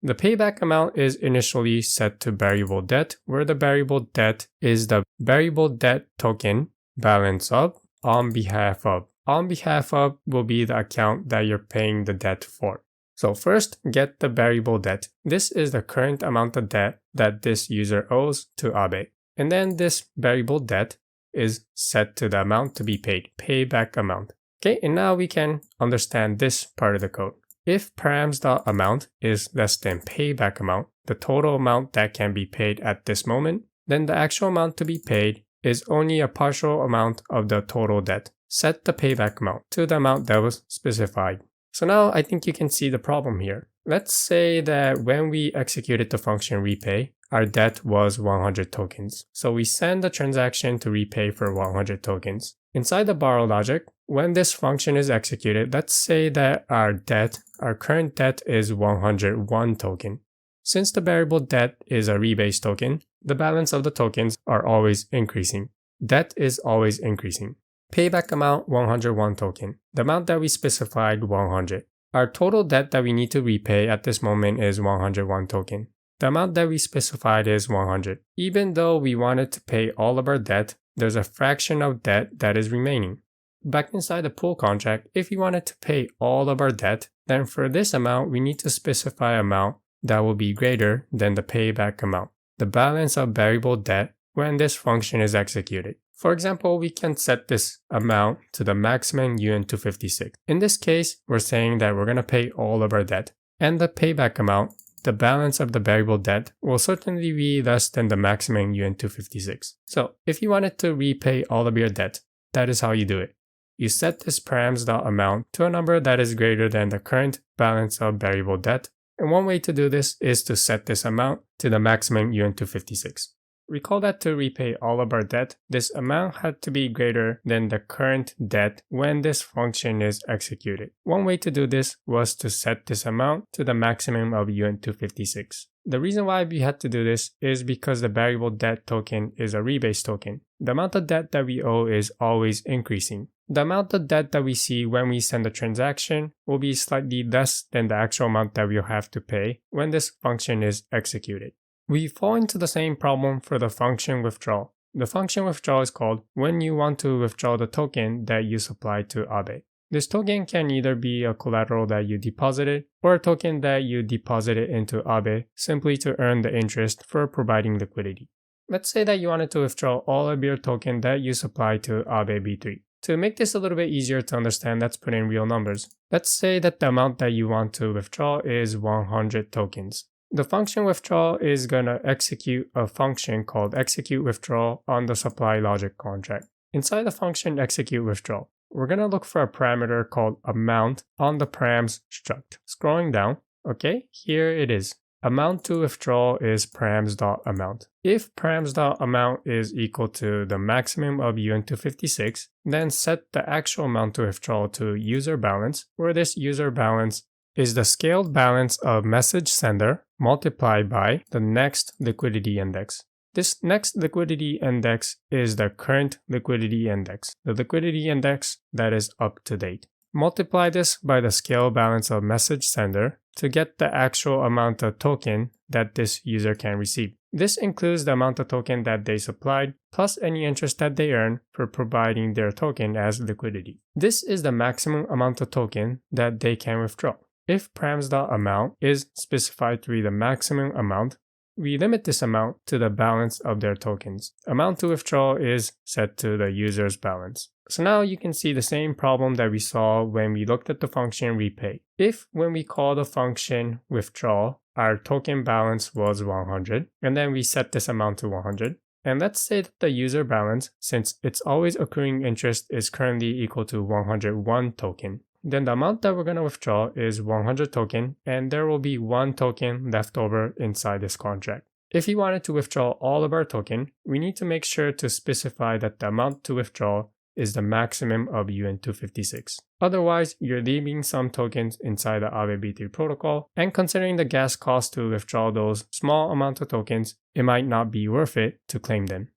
The payback amount is initially set to variable debt, where the variable debt is the variable debt token balance of on behalf of. On behalf of will be the account that you're paying the debt for. So first, get the variable debt. This is the current amount of debt that this user owes to Aave. And then this variable debt is set to the amount to be paid, payback amount. Okay, and now we can understand this part of the code. If params.amount is less than payback amount, the total amount that can be paid at this moment, then the actual amount to be paid is only a partial amount of the total debt. Set the payback amount to the amount that was specified. So now I think you can see the problem here. Let's say that when we executed the function repay, our debt was 100 tokens. So we send the transaction to repay for 100 tokens. Inside the borrow logic, when this function is executed, let's say that our current debt is 101 token. Since the variable debt is a rebase token, the balance of the tokens are always increasing. Debt is always increasing. Payback amount 101 token. The amount that we specified 100. Our total debt that we need to repay at this moment is 101 token. The amount that we specified is 100. Even though we wanted to pay all of our debt, there's a fraction of debt that is remaining. Back inside the pool contract, if we wanted to pay all of our debt, then for this amount, we need to specify an amount that will be greater than the payback amount, the balance of variable debt when this function is executed. For example, we can set this amount to the maximum UN256. In this case, we're saying that we're going to pay all of our debt. And the payback amount, the balance of the variable debt, will certainly be less than the maximum UN256. So if you wanted to repay all of your debt, that is how you do it. You set this params.amount to a number that is greater than the current balance of variable debt. And one way to do this is to set this amount to the maximum UN256. Recall that to repay all of our debt, this amount had to be greater than the current debt when this function is executed. One way to do this was to set this amount to the maximum of UN256. The reason why we had to do this is because the variable debt token is a rebase token. The amount of debt that we owe is always increasing. The amount of debt that we see when we send a transaction will be slightly less than the actual amount that we'll have to pay when this function is executed. We fall into the same problem for the function withdrawal. The function withdrawal is called when you want to withdraw the token that you supply to Aave. This token can either be a collateral that you deposited or a token that you deposited into Aave simply to earn the interest for providing liquidity. Let's say that you wanted to withdraw all of your token that you supply to Aave V3. To make this a little bit easier to understand, let's put in real numbers. Let's say that the amount that you want to withdraw is 100 tokens. The function withdrawal is going to execute a function called execute withdrawal on the supply logic contract. Inside the function execute withdrawal, we're going to look for a parameter called amount on the params struct. Scrolling down, okay, here it is. Amount to withdraw is params.amount. If params.amount is equal to the maximum of UN256, then set the actual amount to withdraw to user balance, where this user balance is the scaled balance of message sender multiplied by the next liquidity index. This next liquidity index is the current liquidity index, the liquidity index that is up to date. Multiply this by the scale balance of message sender to get the actual amount of token that this user can receive. This includes the amount of token that they supplied plus any interest that they earn for providing their token as liquidity. This is the maximum amount of token that they can withdraw. If params.amount is specified to be the maximum amount, we limit this amount to the balance of their tokens. Amount to withdraw is set to the user's balance. So now you can see the same problem that we saw when we looked at the function repay. If when we call the function withdraw, our token balance was 100, and then we set this amount to 100, and let's say that the user balance, since it's always accruing interest, is currently equal to 101 token. Then the amount that we're going to withdraw is 100 token, and there will be 1 token left over inside this contract. If we wanted to withdraw all of our token, we need to make sure to specify that the amount to withdraw is the maximum of UN256. Otherwise, you're leaving some tokens inside the Aave V3 protocol, and considering the gas cost to withdraw those small amount of tokens, it might not be worth it to claim them.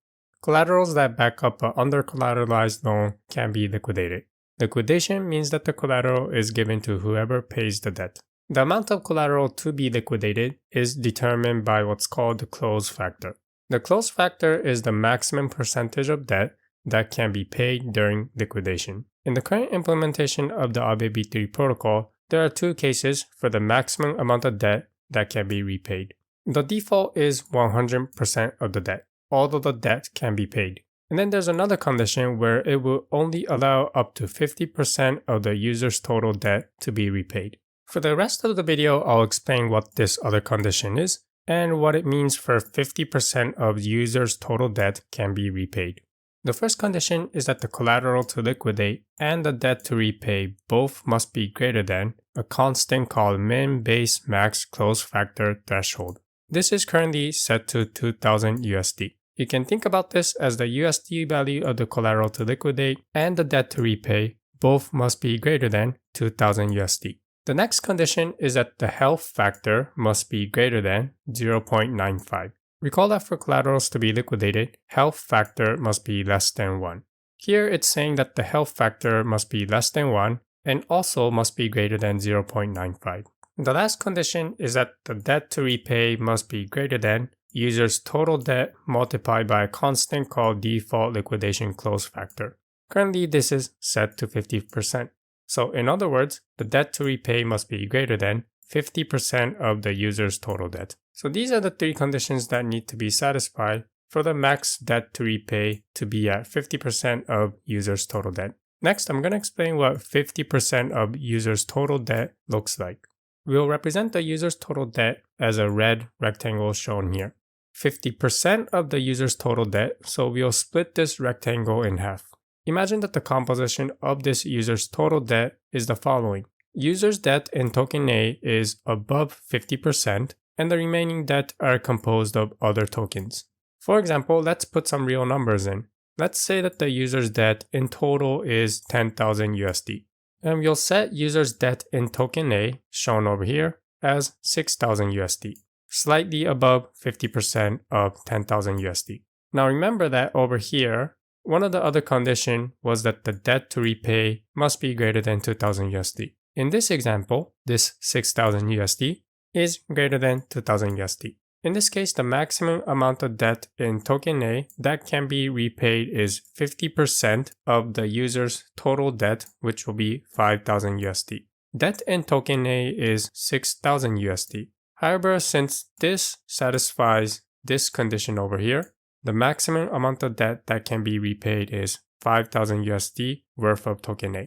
Collaterals that back up an under-collateralized loan can be liquidated. Liquidation means that the collateral is given to whoever pays the debt. The amount of collateral to be liquidated is determined by what's called the close factor. The close factor is the maximum percentage of debt that can be paid during liquidation. In the current implementation of the Aave V3 protocol, there are 2 cases for the maximum amount of debt that can be repaid. The default is 100% of the debt. All of the debt can be paid. And then there's another condition where it will only allow up to 50% of the user's total debt to be repaid. For the rest of the video, I'll explain what this other condition is and what it means for 50% of users' total debt can be repaid. The first condition is that the collateral to liquidate and the debt to repay both must be greater than a constant called min base max close factor threshold. This is currently set to 2000 USD. You can think about this as the USD value of the collateral to liquidate and the debt to repay both must be greater than 2000 USD. The next condition is that the health factor must be greater than 0.95. Recall that for collaterals to be liquidated, health factor must be less than 1. Here it's saying that the health factor must be less than 1 and also must be greater than 0.95. The last condition is that the debt to repay must be greater than user's total debt multiplied by a constant called default liquidation close factor. Currently, this is set to 50%. So in other words, the debt to repay must be greater than 50% of the user's total debt. So these are the 3 conditions that need to be satisfied for the max debt to repay to be at 50% of user's total debt. Next, I'm going to explain what 50% of user's total debt looks like. We'll represent the user's total debt as a red rectangle shown here. 50% of the user's total debt, so we'll split this rectangle in half. Imagine that the composition of this user's total debt is the following. User's debt in token A is above 50%, and the remaining debt are composed of other tokens. For example, let's put some real numbers in. Let's say that the user's debt in total is 10,000 USD. And we'll set user's debt in token A, shown over here, as 6,000 USD. Slightly above 50% of 10,000 USD. Now remember that over here, one of the other conditions was that the debt to repay must be greater than 2,000 USD. In this example, this 6,000 USD is greater than 2,000 USD. In this case, the maximum amount of debt in token A that can be repaid is 50% of the user's total debt, which will be 5,000 USD. Debt in token A is 6,000 USD. However, since this satisfies this condition over here, the maximum amount of debt that can be repaid is 5,000 USD worth of token A.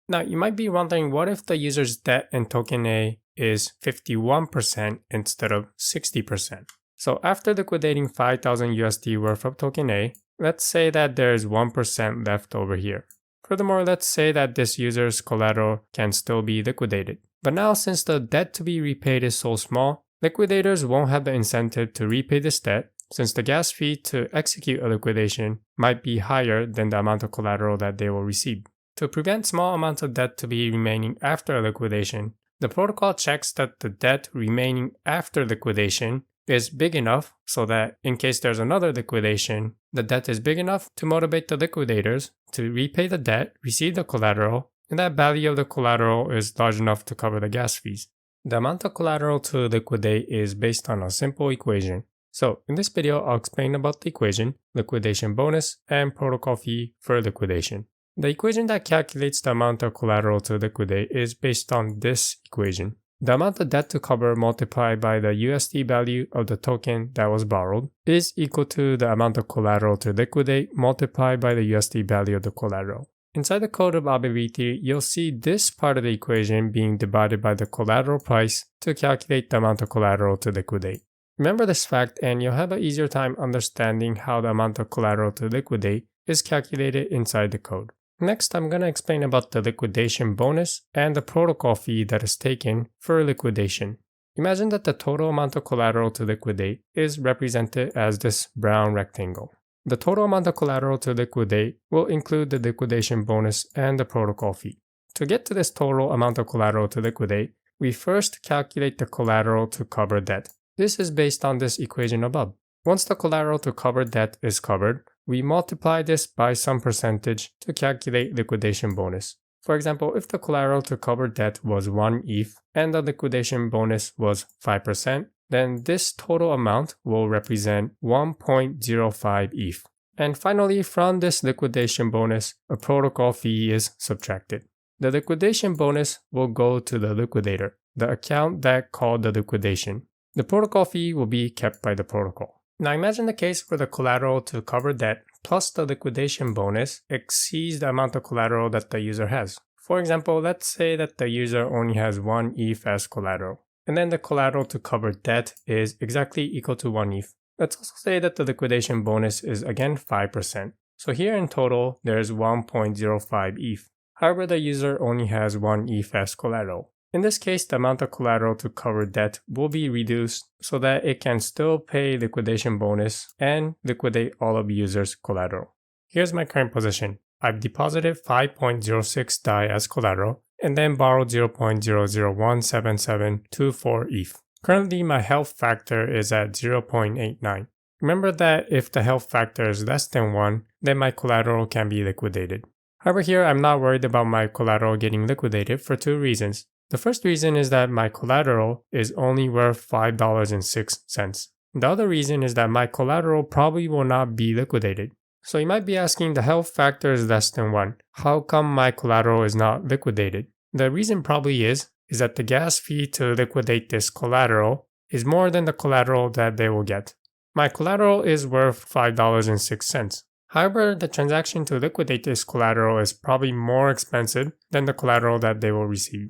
Now, you might be wondering, what if the user's debt in token A is 51% instead of 60%? So after liquidating 5,000 USD worth of token A, let's say that there is 1% left over here. Furthermore, let's say that this user's collateral can still be liquidated. But now, since the debt to be repaid is so small, liquidators won't have the incentive to repay this debt, since the gas fee to execute a liquidation might be higher than the amount of collateral that they will receive. To prevent small amounts of debt to be remaining after a liquidation, the protocol checks that the debt remaining after liquidation is big enough so that in case there's another liquidation, the debt is big enough to motivate the liquidators to repay the debt, receive the collateral, and that value of the collateral is large enough to cover the gas fees. The amount of collateral to liquidate is based on a simple equation. So in this video, I'll explain about the equation, liquidation bonus, and protocol fee for liquidation. The equation that calculates the amount of collateral to liquidate is based on this equation. The amount of debt to cover multiplied by the USD value of the token that was borrowed is equal to the amount of collateral to liquidate multiplied by the USD value of the collateral. Inside the code of Aave V3, you'll see this part of the equation being divided by the collateral price to calculate the amount of collateral to liquidate. Remember this fact and you'll have an easier time understanding how the amount of collateral to liquidate is calculated inside the code. Next, I'm going to explain about the liquidation bonus and the protocol fee that is taken for liquidation. Imagine that the total amount of collateral to liquidate is represented as this brown rectangle. The total amount of collateral to liquidate will include the liquidation bonus and the protocol fee. To get to this total amount of collateral to liquidate, we first calculate the collateral to cover debt. This is based on this equation above. Once the collateral to cover debt is covered, we multiply this by some percentage to calculate liquidation bonus. For example, if the collateral to cover debt was 1 ETH and the liquidation bonus was 5%, then this total amount will represent 1.05 ETH. And finally, from this liquidation bonus, a protocol fee is subtracted. The liquidation bonus will go to the liquidator, the account that called the liquidation. The protocol fee will be kept by the protocol. Now imagine the case where the collateral to cover debt plus the liquidation bonus exceeds the amount of collateral that the user has. For example, let's say that the user only has 1 ETH as collateral, and then the collateral to cover debt is exactly equal to 1 ETH. Let's also say that the liquidation bonus is again 5%. So here in total, there is 1.05 ETH. However, the user only has 1 ETH as collateral. In this case, the amount of collateral to cover debt will be reduced so that it can still pay liquidation bonus and liquidate all of users' collateral. Here's my current position. I've deposited 5.06 DAI as collateral and then borrowed 0.00177724 ETH. Currently, my health factor is at 0.89. Remember that if the health factor is less than 1, then my collateral can be liquidated. However, here I'm not worried about my collateral getting liquidated for 2 reasons. The first reason is that my collateral is only worth $5.06. The other reason is that my collateral probably will not be liquidated. So you might be asking, the health factor is less than 1. How come my collateral is not liquidated? The reason probably is that the gas fee to liquidate this collateral is more than the collateral that they will get. My collateral is worth $5.06. However, the transaction to liquidate this collateral is probably more expensive than the collateral that they will receive.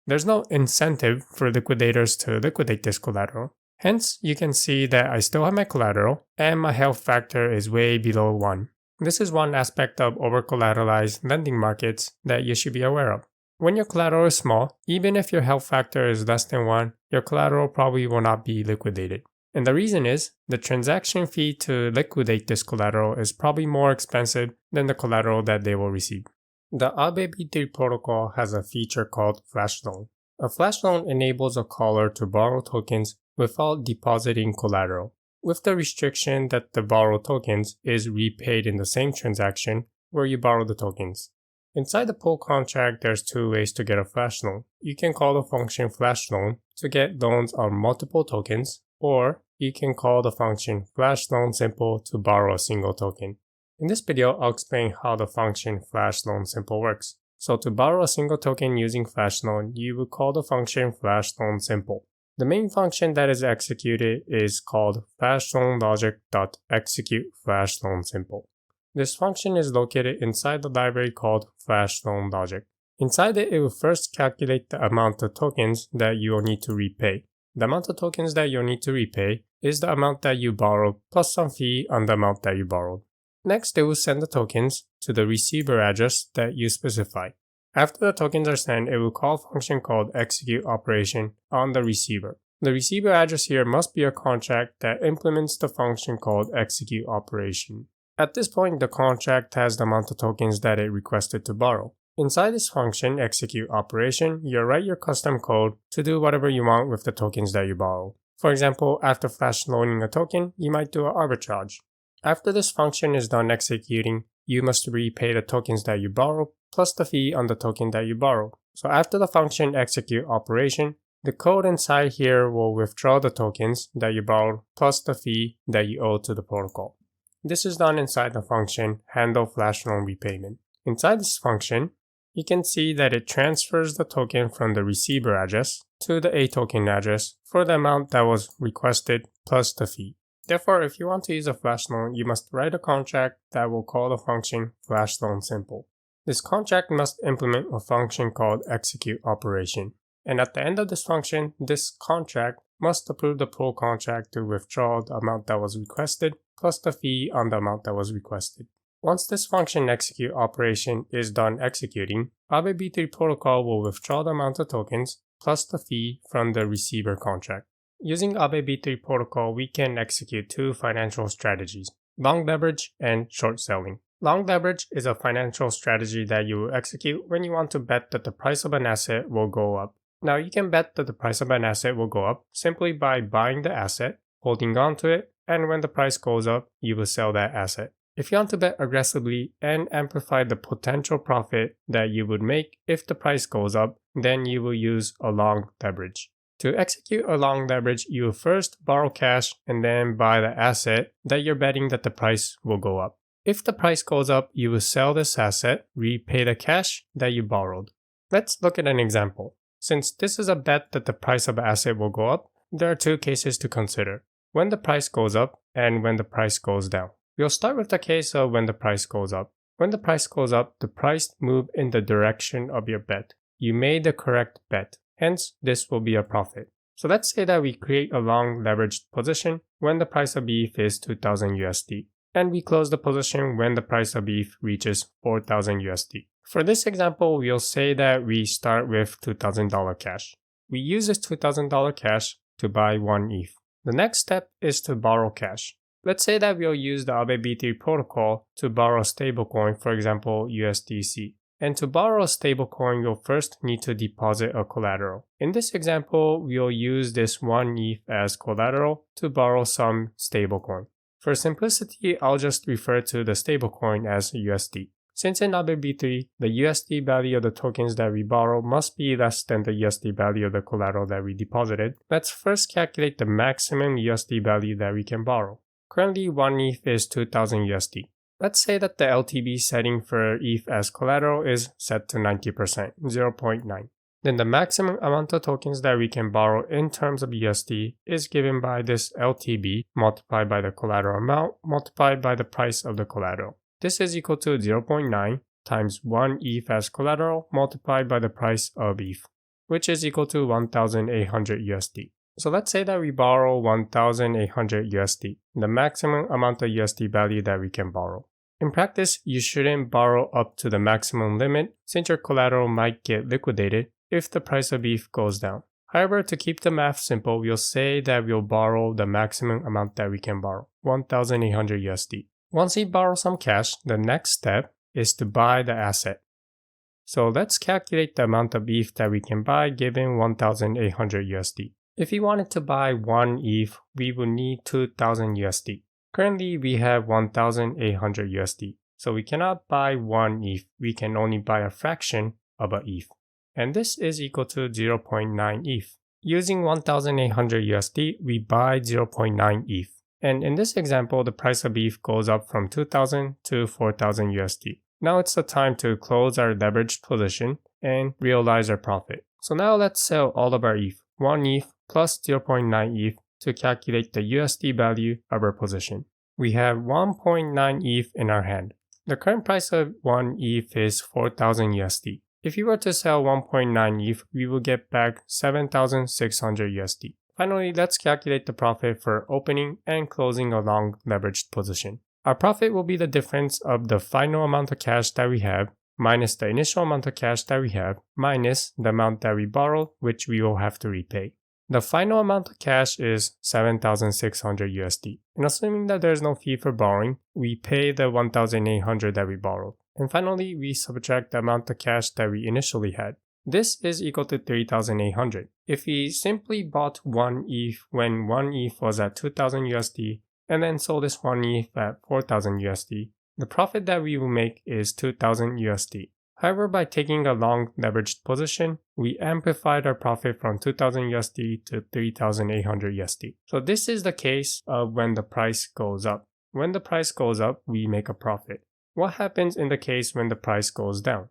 There's no incentive for liquidators to liquidate this collateral. Hence, you can see that I still have my collateral and my health factor is way below 1. This is one aspect of over-collateralized lending markets that you should be aware of. When your collateral is small, even if your health factor is less than 1, your collateral probably will not be liquidated. And the reason is, the transaction fee to liquidate this collateral is probably more expensive than the collateral that they will receive. The Aave V3 protocol has a feature called Flash Loan. A Flash Loan enables a caller to borrow tokens without depositing collateral, with the restriction that the borrowed tokens is repaid in the same transaction where you borrow the tokens. Inside the pool contract, there's 2 ways to get a Flash Loan. You can call the function Flash Loan to get loans on multiple tokens, or you can call the function Flash Loan Simple to borrow a single token. In this video, I'll explain how the function Flash Loan Simple works. So to borrow a single token using Flash Loan, you would call the function Flash Loan Simple. The main function that is executed is called flashloanlogic.execute Flash Loan Simple. This function is located inside the library called Flash Loan Logic. Inside it, it will first calculate the amount of tokens that you will need to repay. The amount of tokens that you'll need to repay is the amount that you borrowed plus some fee on the amount that you borrowed. Next, it will send the tokens to the receiver address that you specify. After the tokens are sent, it will call a function called execute operation on the receiver. The receiver address here must be a contract that implements the function called execute operation. At this point, the contract has the amount of tokens that it requested to borrow. Inside this function, execute operation, you'll write your custom code to do whatever you want with the tokens that you borrow. For example, after flash loaning a token, you might do an arbitrage. After this function is done executing, you must repay the tokens that you borrow plus the fee on the token that you borrow. So after the function execute operation, the code inside here will withdraw the tokens that you borrowed plus the fee that you owe to the protocol. This is done inside the function handle flash loan repayment. Inside this function, you can see that it transfers the token from the receiver address to the AToken address for the amount that was requested plus the fee. Therefore, if you want to use a flash loan, you must write a contract that will call the function flash loan simple. This contract must implement a function called execute operation. And at the end of this function, this contract must approve the pull contract to withdraw the amount that was requested plus the fee on the amount that was requested. Once this function execute operation is done executing, Aave V3 Protocol will withdraw the amount of tokens plus the fee from the receiver contract. Using Aave V3 Protocol, we can execute two financial strategies, long leverage and short selling. Long leverage is a financial strategy that you will execute when you want to bet that the price of an asset will go up. Now, you can bet that the price of an asset will go up simply by buying the asset, holding on to it, and when the price goes up, you will sell that asset. If you want to bet aggressively and amplify the potential profit that you would make if the price goes up, then you will use a long leverage. To execute a long leverage, you will first borrow cash and then buy the asset that you're betting that the price will go up. If the price goes up, you will sell this asset, repay the cash that you borrowed. Let's look at an example. Since this is a bet that the price of an asset will go up, there are two cases to consider: when the price goes up and when the price goes down. We'll start with the case of when the price goes up. When the price goes up, the price moves in the direction of your bet. You made the correct bet. Hence, this will be a profit. So let's say that we create a long leveraged position when the price of ETH is 2000 USD. And we close the position when the price of ETH reaches 4000 USD. For this example, we'll say that we start with $2,000 cash. We use this $2,000 cash to buy 1 ETH. The next step is to borrow cash. Let's say that we'll use the Aave V3 protocol to borrow a stablecoin, for example, USDC. And to borrow a stablecoin, you'll first need to deposit a collateral. In this example, we'll use this 1 ETH as collateral to borrow some stablecoin. For simplicity, I'll just refer to the stablecoin as USD. Since in Aave V3, the USD value of the tokens that we borrow must be less than the USD value of the collateral that we deposited, let's first calculate the maximum USD value that we can borrow. Currently, 1 ETH is 2000 USD. Let's say that the LTV setting for ETH as collateral is set to 90%, 0.9. Then the maximum amount of tokens that we can borrow in terms of USD is given by this LTV multiplied by the collateral amount multiplied by the price of the collateral. This is equal to 0.9 times 1 ETH as collateral multiplied by the price of ETH, which is equal to 1800 USD. So let's say that we borrow 1800 USD, the maximum amount of USD value that we can borrow. In practice, you shouldn't borrow up to the maximum limit since your collateral might get liquidated if the price of ETH goes down. However, to keep the math simple, we'll say that we'll borrow the maximum amount that we can borrow, 1800 USD. Once we borrow some cash, the next step is to buy the asset. So let's calculate the amount of ETH that we can buy given 1800 USD. If we wanted to buy 1 ETH, we would need 2000 USD. Currently, we have 1800 USD. So we cannot buy 1 ETH, we can only buy a fraction of a ETH. And this is equal to 0.9 ETH. Using 1800 USD, we buy 0.9 ETH. And in this example, the price of ETH goes up from 2000 to 4000 USD. Now it's the time to close our leveraged position and realize our profit. So now let's sell all of our ETH, 1 ETH plus 0.9 ETH to calculate the USD value of our position. We have 1.9 ETH in our hand. The current price of 1 ETH is 4000 USD. If you were to sell 1.9 ETH, we will get back 7600 USD. Finally, let's calculate the profit for opening and closing a long leveraged position. Our profit will be the difference of the final amount of cash that we have minus the initial amount of cash that we have minus the amount that we borrowed, which we will have to repay. The final amount of cash is 7600 USD. And assuming that there is no fee for borrowing, we pay the 1800 that we borrowed. And finally, we subtract the amount of cash that we initially had. This is equal to 3,800. If we simply bought 1 ETH when 1 ETH was at 2,000 USD and then sold this 1 ETH at 4,000 USD, the profit that we will make is 2,000 USD. However, by taking a long leveraged position, we amplified our profit from 2,000 USD to 3,800 USD. So this is the case of when the price goes up. When the price goes up, we make a profit. What happens in the case when the price goes down?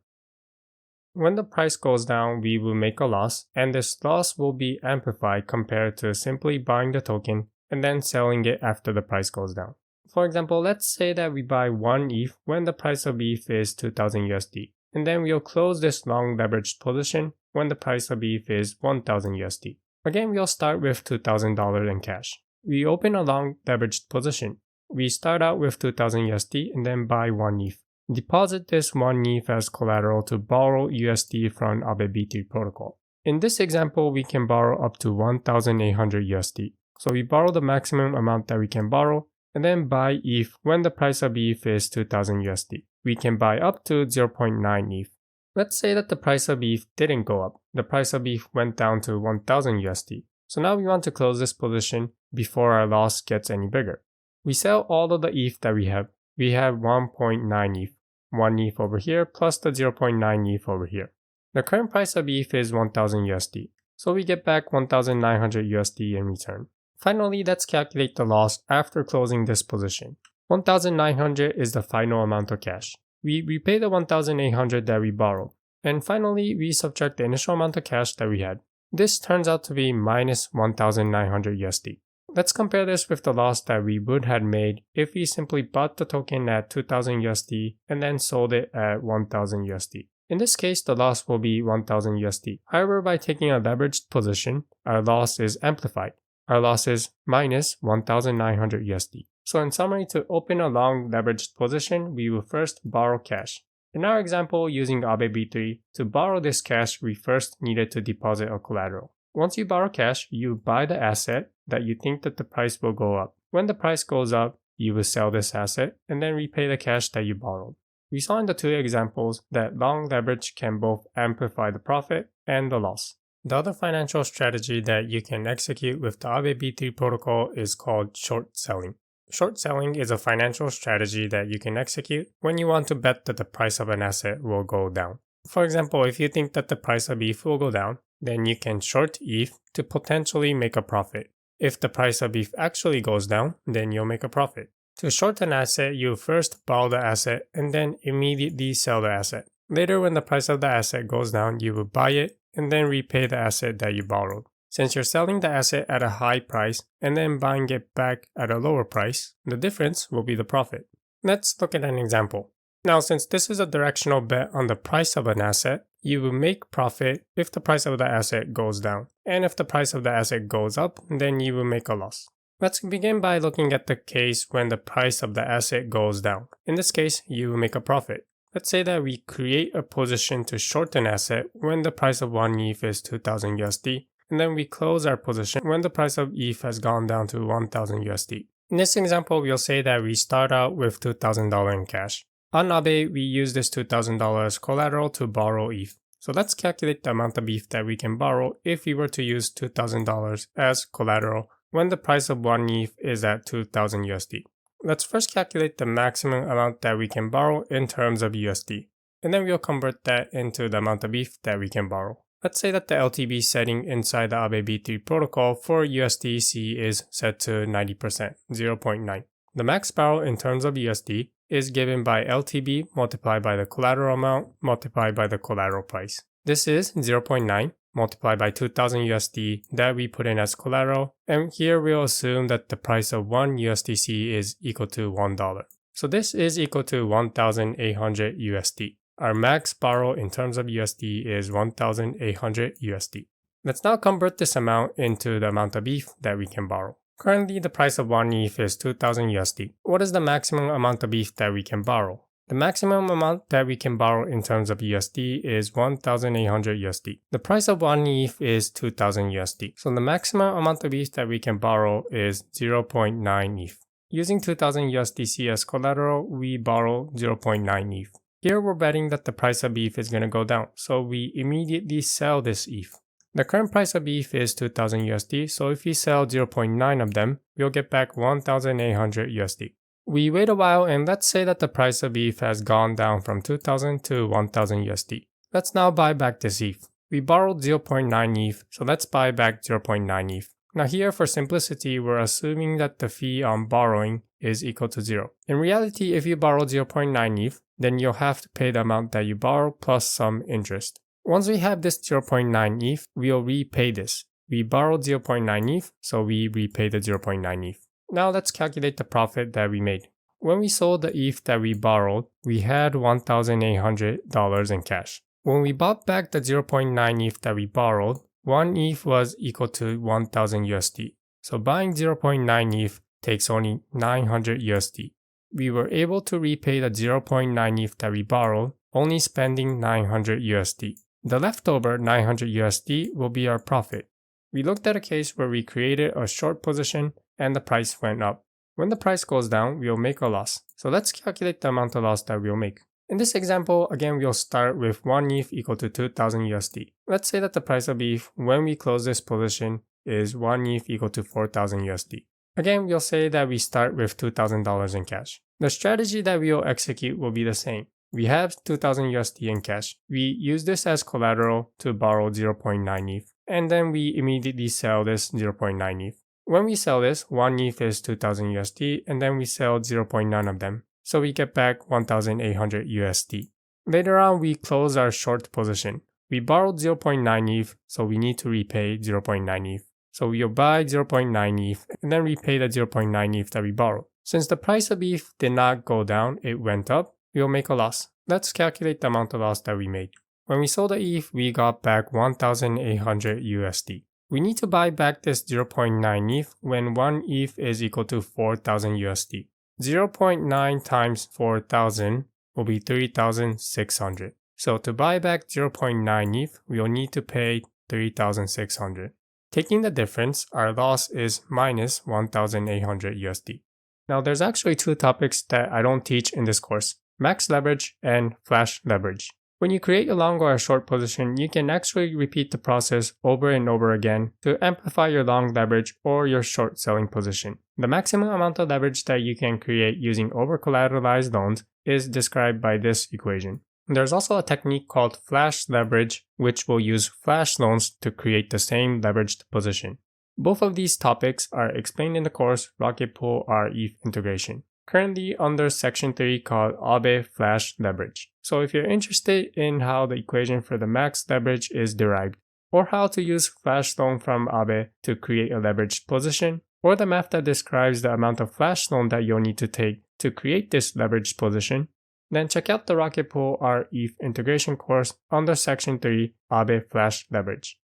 When the price goes down, we will make a loss, and this loss will be amplified compared to simply buying the token and then selling it after the price goes down. For example, let's say that we buy 1 ETH when the price of ETH is 2,000 USD. And then we'll close this long leveraged position when the price of ETH is 1,000 USD. Again, we'll start with $2,000 in cash. We open a long leveraged position. We start out with 2,000 USD and then buy 1 ETH. Deposit this 1 ETH as collateral to borrow USD from Aave V3 Protocol. In this example, we can borrow up to 1,800 USD. So we borrow the maximum amount that we can borrow and then buy ETH when the price of ETH is 2,000 USD. We can buy up to 0.9 ETH. Let's say that the price of ETH didn't go up. The price of ETH went down to 1,000 USD. So now we want to close this position before our loss gets any bigger. We sell all of the ETH that we have. We have 1.9 ETH. 1 ETH over here plus the 0.9 ETH over here. The current price of ETH is 1,000 USD. So we get back 1,900 USD in return. Finally, let's calculate the loss after closing this position. 1,900 is the final amount of cash. We repay the 1,800 that we borrowed. And finally, we subtract the initial amount of cash that we had. This turns out to be minus 1,900 USD. Let's compare this with the loss that we would have made if we simply bought the token at 2,000 USD and then sold it at 1,000 USD. In this case, the loss will be 1,000 USD. However, by taking a leveraged position, our loss is amplified. Our loss is minus 1,900 USD. So in summary, to open a long leveraged position, we will first borrow cash. In our example using Aave V3, to borrow this cash, we first needed to deposit a collateral. Once you borrow cash, you buy the asset that you think that the price will go up. When the price goes up, you will sell this asset and then repay the cash that you borrowed. We saw in the two examples that long leverage can both amplify the profit and the loss. The other financial strategy that you can execute with the Aave V3 protocol is called short selling. Short selling is a financial strategy that you can execute when you want to bet that the price of an asset will go down. For example, if you think that the price of ETH will go down, then you can short ETH to potentially make a profit. If the price of ETH actually goes down, then you'll make a profit. To short an asset, you first borrow the asset and then immediately sell the asset. Later, when the price of the asset goes down, you will buy it and then repay the asset that you borrowed. Since you're selling the asset at a high price and then buying it back at a lower price, the difference will be the profit. Let's look at an example. Now, since this is a directional bet on the price of an asset, you will make profit if the price of the asset goes down. And if the price of the asset goes up, then you will make a loss. Let's begin by looking at the case when the price of the asset goes down. In this case, you will make a profit. Let's say that we create a position to short an asset when the price of 1 ETH is 2,000 USD. And then we close our position when the price of ETH has gone down to 1,000 USD. In this example, we'll say that we start out with $2,000 in cash. On Aave, we use this $2,000 as collateral to borrow ETH. So let's calculate the amount of ETH that we can borrow if we were to use $2,000 as collateral when the price of 1 ETH is at 2,000 USD. Let's first calculate the maximum amount that we can borrow in terms of USD. And then we'll convert that into the amount of ETH that we can borrow. Let's say that the LTV setting inside the Aave V3 protocol for USDC is set to 90%, 0.9. The max borrow in terms of USD is given by LTV multiplied by the collateral amount multiplied by the collateral price. This is 0.9 multiplied by 2,000 USD that we put in as collateral, and here we'll assume that the price of 1 USDC is equal to $1. So this is equal to 1,800 USD. Our max borrow in terms of USD is 1,800 USD. Let's now convert this amount into the amount of ETH that we can borrow. Currently, the price of 1 ETH is 2,000 USD. What is the maximum amount of ETH that we can borrow? The maximum amount that we can borrow in terms of USD is 1,800 USD. The price of 1 ETH is 2,000 USD. So the maximum amount of ETH that we can borrow is 0.9 ETH. Using 2,000 USDC as collateral, we borrow 0.9 ETH. Here we're betting that the price of ETH is going to go down, so we immediately sell this ETH. The current price of ETH is 2000 USD, so if we sell 0.9 of them, we'll get back 1800 USD. We wait a while and let's say that the price of ETH has gone down from 2000 to 1000 USD. Let's now buy back this ETH. We borrowed 0.9 ETH, so let's buy back 0.9 ETH. Now here for simplicity, we're assuming that the fee on borrowing is equal to 0. In reality, if you borrow 0.9 ETH, then you'll have to pay the amount that you borrow plus some interest. Once we have this 0.9 ETH, we'll repay this. We borrowed 0.9 ETH, so we repay the 0.9 ETH. Now let's calculate the profit that we made. When we sold the ETH that we borrowed, we had $1,800 in cash. When we bought back the 0.9 ETH that we borrowed, 1 ETH was equal to 1000 USD. So buying 0.9 ETH takes only 900 USD. We were able to repay the 0.9 ETH that we borrowed, only spending 900 USD. The leftover 900 USD will be our profit. We looked at a case where we created a short position and the price went up. When the price goes down, we'll make a loss. So let's calculate the amount of loss that we'll make. In this example, again, we'll start with 1 ETH equal to 2000 USD. Let's say that the price of ETH when we close this position is 1 ETH equal to 4000 USD. Again, we'll say that we start with $2,000 in cash. The strategy that we'll execute will be the same. We have 2000 USD in cash. We use this as collateral to borrow 0.9 ETH, and then we immediately sell this 0.9 ETH. When we sell this, 1 ETH is 2000 USD, and then we sell 0.9 of them. So we get back 1800 USD. Later on, we close our short position. We borrowed 0.9 ETH, so we need to repay 0.9 ETH. So we'll buy 0.9 ETH and then repay the 0.9 ETH that we borrowed. Since the price of ETH did not go down, it went up, we'll make a loss. Let's calculate the amount of loss that we made. When we sold the ETH, we got back 1800 USD. We need to buy back this 0.9 ETH when 1 ETH is equal to 4000 USD. 0.9 times 4000 will be 3600. So to buy back 0.9 ETH, we'll need to pay 3600. Taking the difference, our loss is minus 1800 USD. Now there's actually two topics that I don't teach in this course: max leverage and flash leverage. When you create a long or a short position, you can actually repeat the process over and over again to amplify your long leverage or your short selling position. The maximum amount of leverage that you can create using over-collateralized loans is described by this equation. There's also a technique called flash leverage, which will use flash loans to create the same leveraged position. Both of these topics are explained in the course Rocket Pool ETH Integration, currently under section 3 called Aave Flash Leverage. So if you're interested in how the equation for the max leverage is derived, or how to use flash loan from Aave to create a leveraged position, or the math that describes the amount of flash loan that you'll need to take to create this leveraged position, then check out the Rocket Pool ETH Integration course under section 3 Aave Flash Leverage.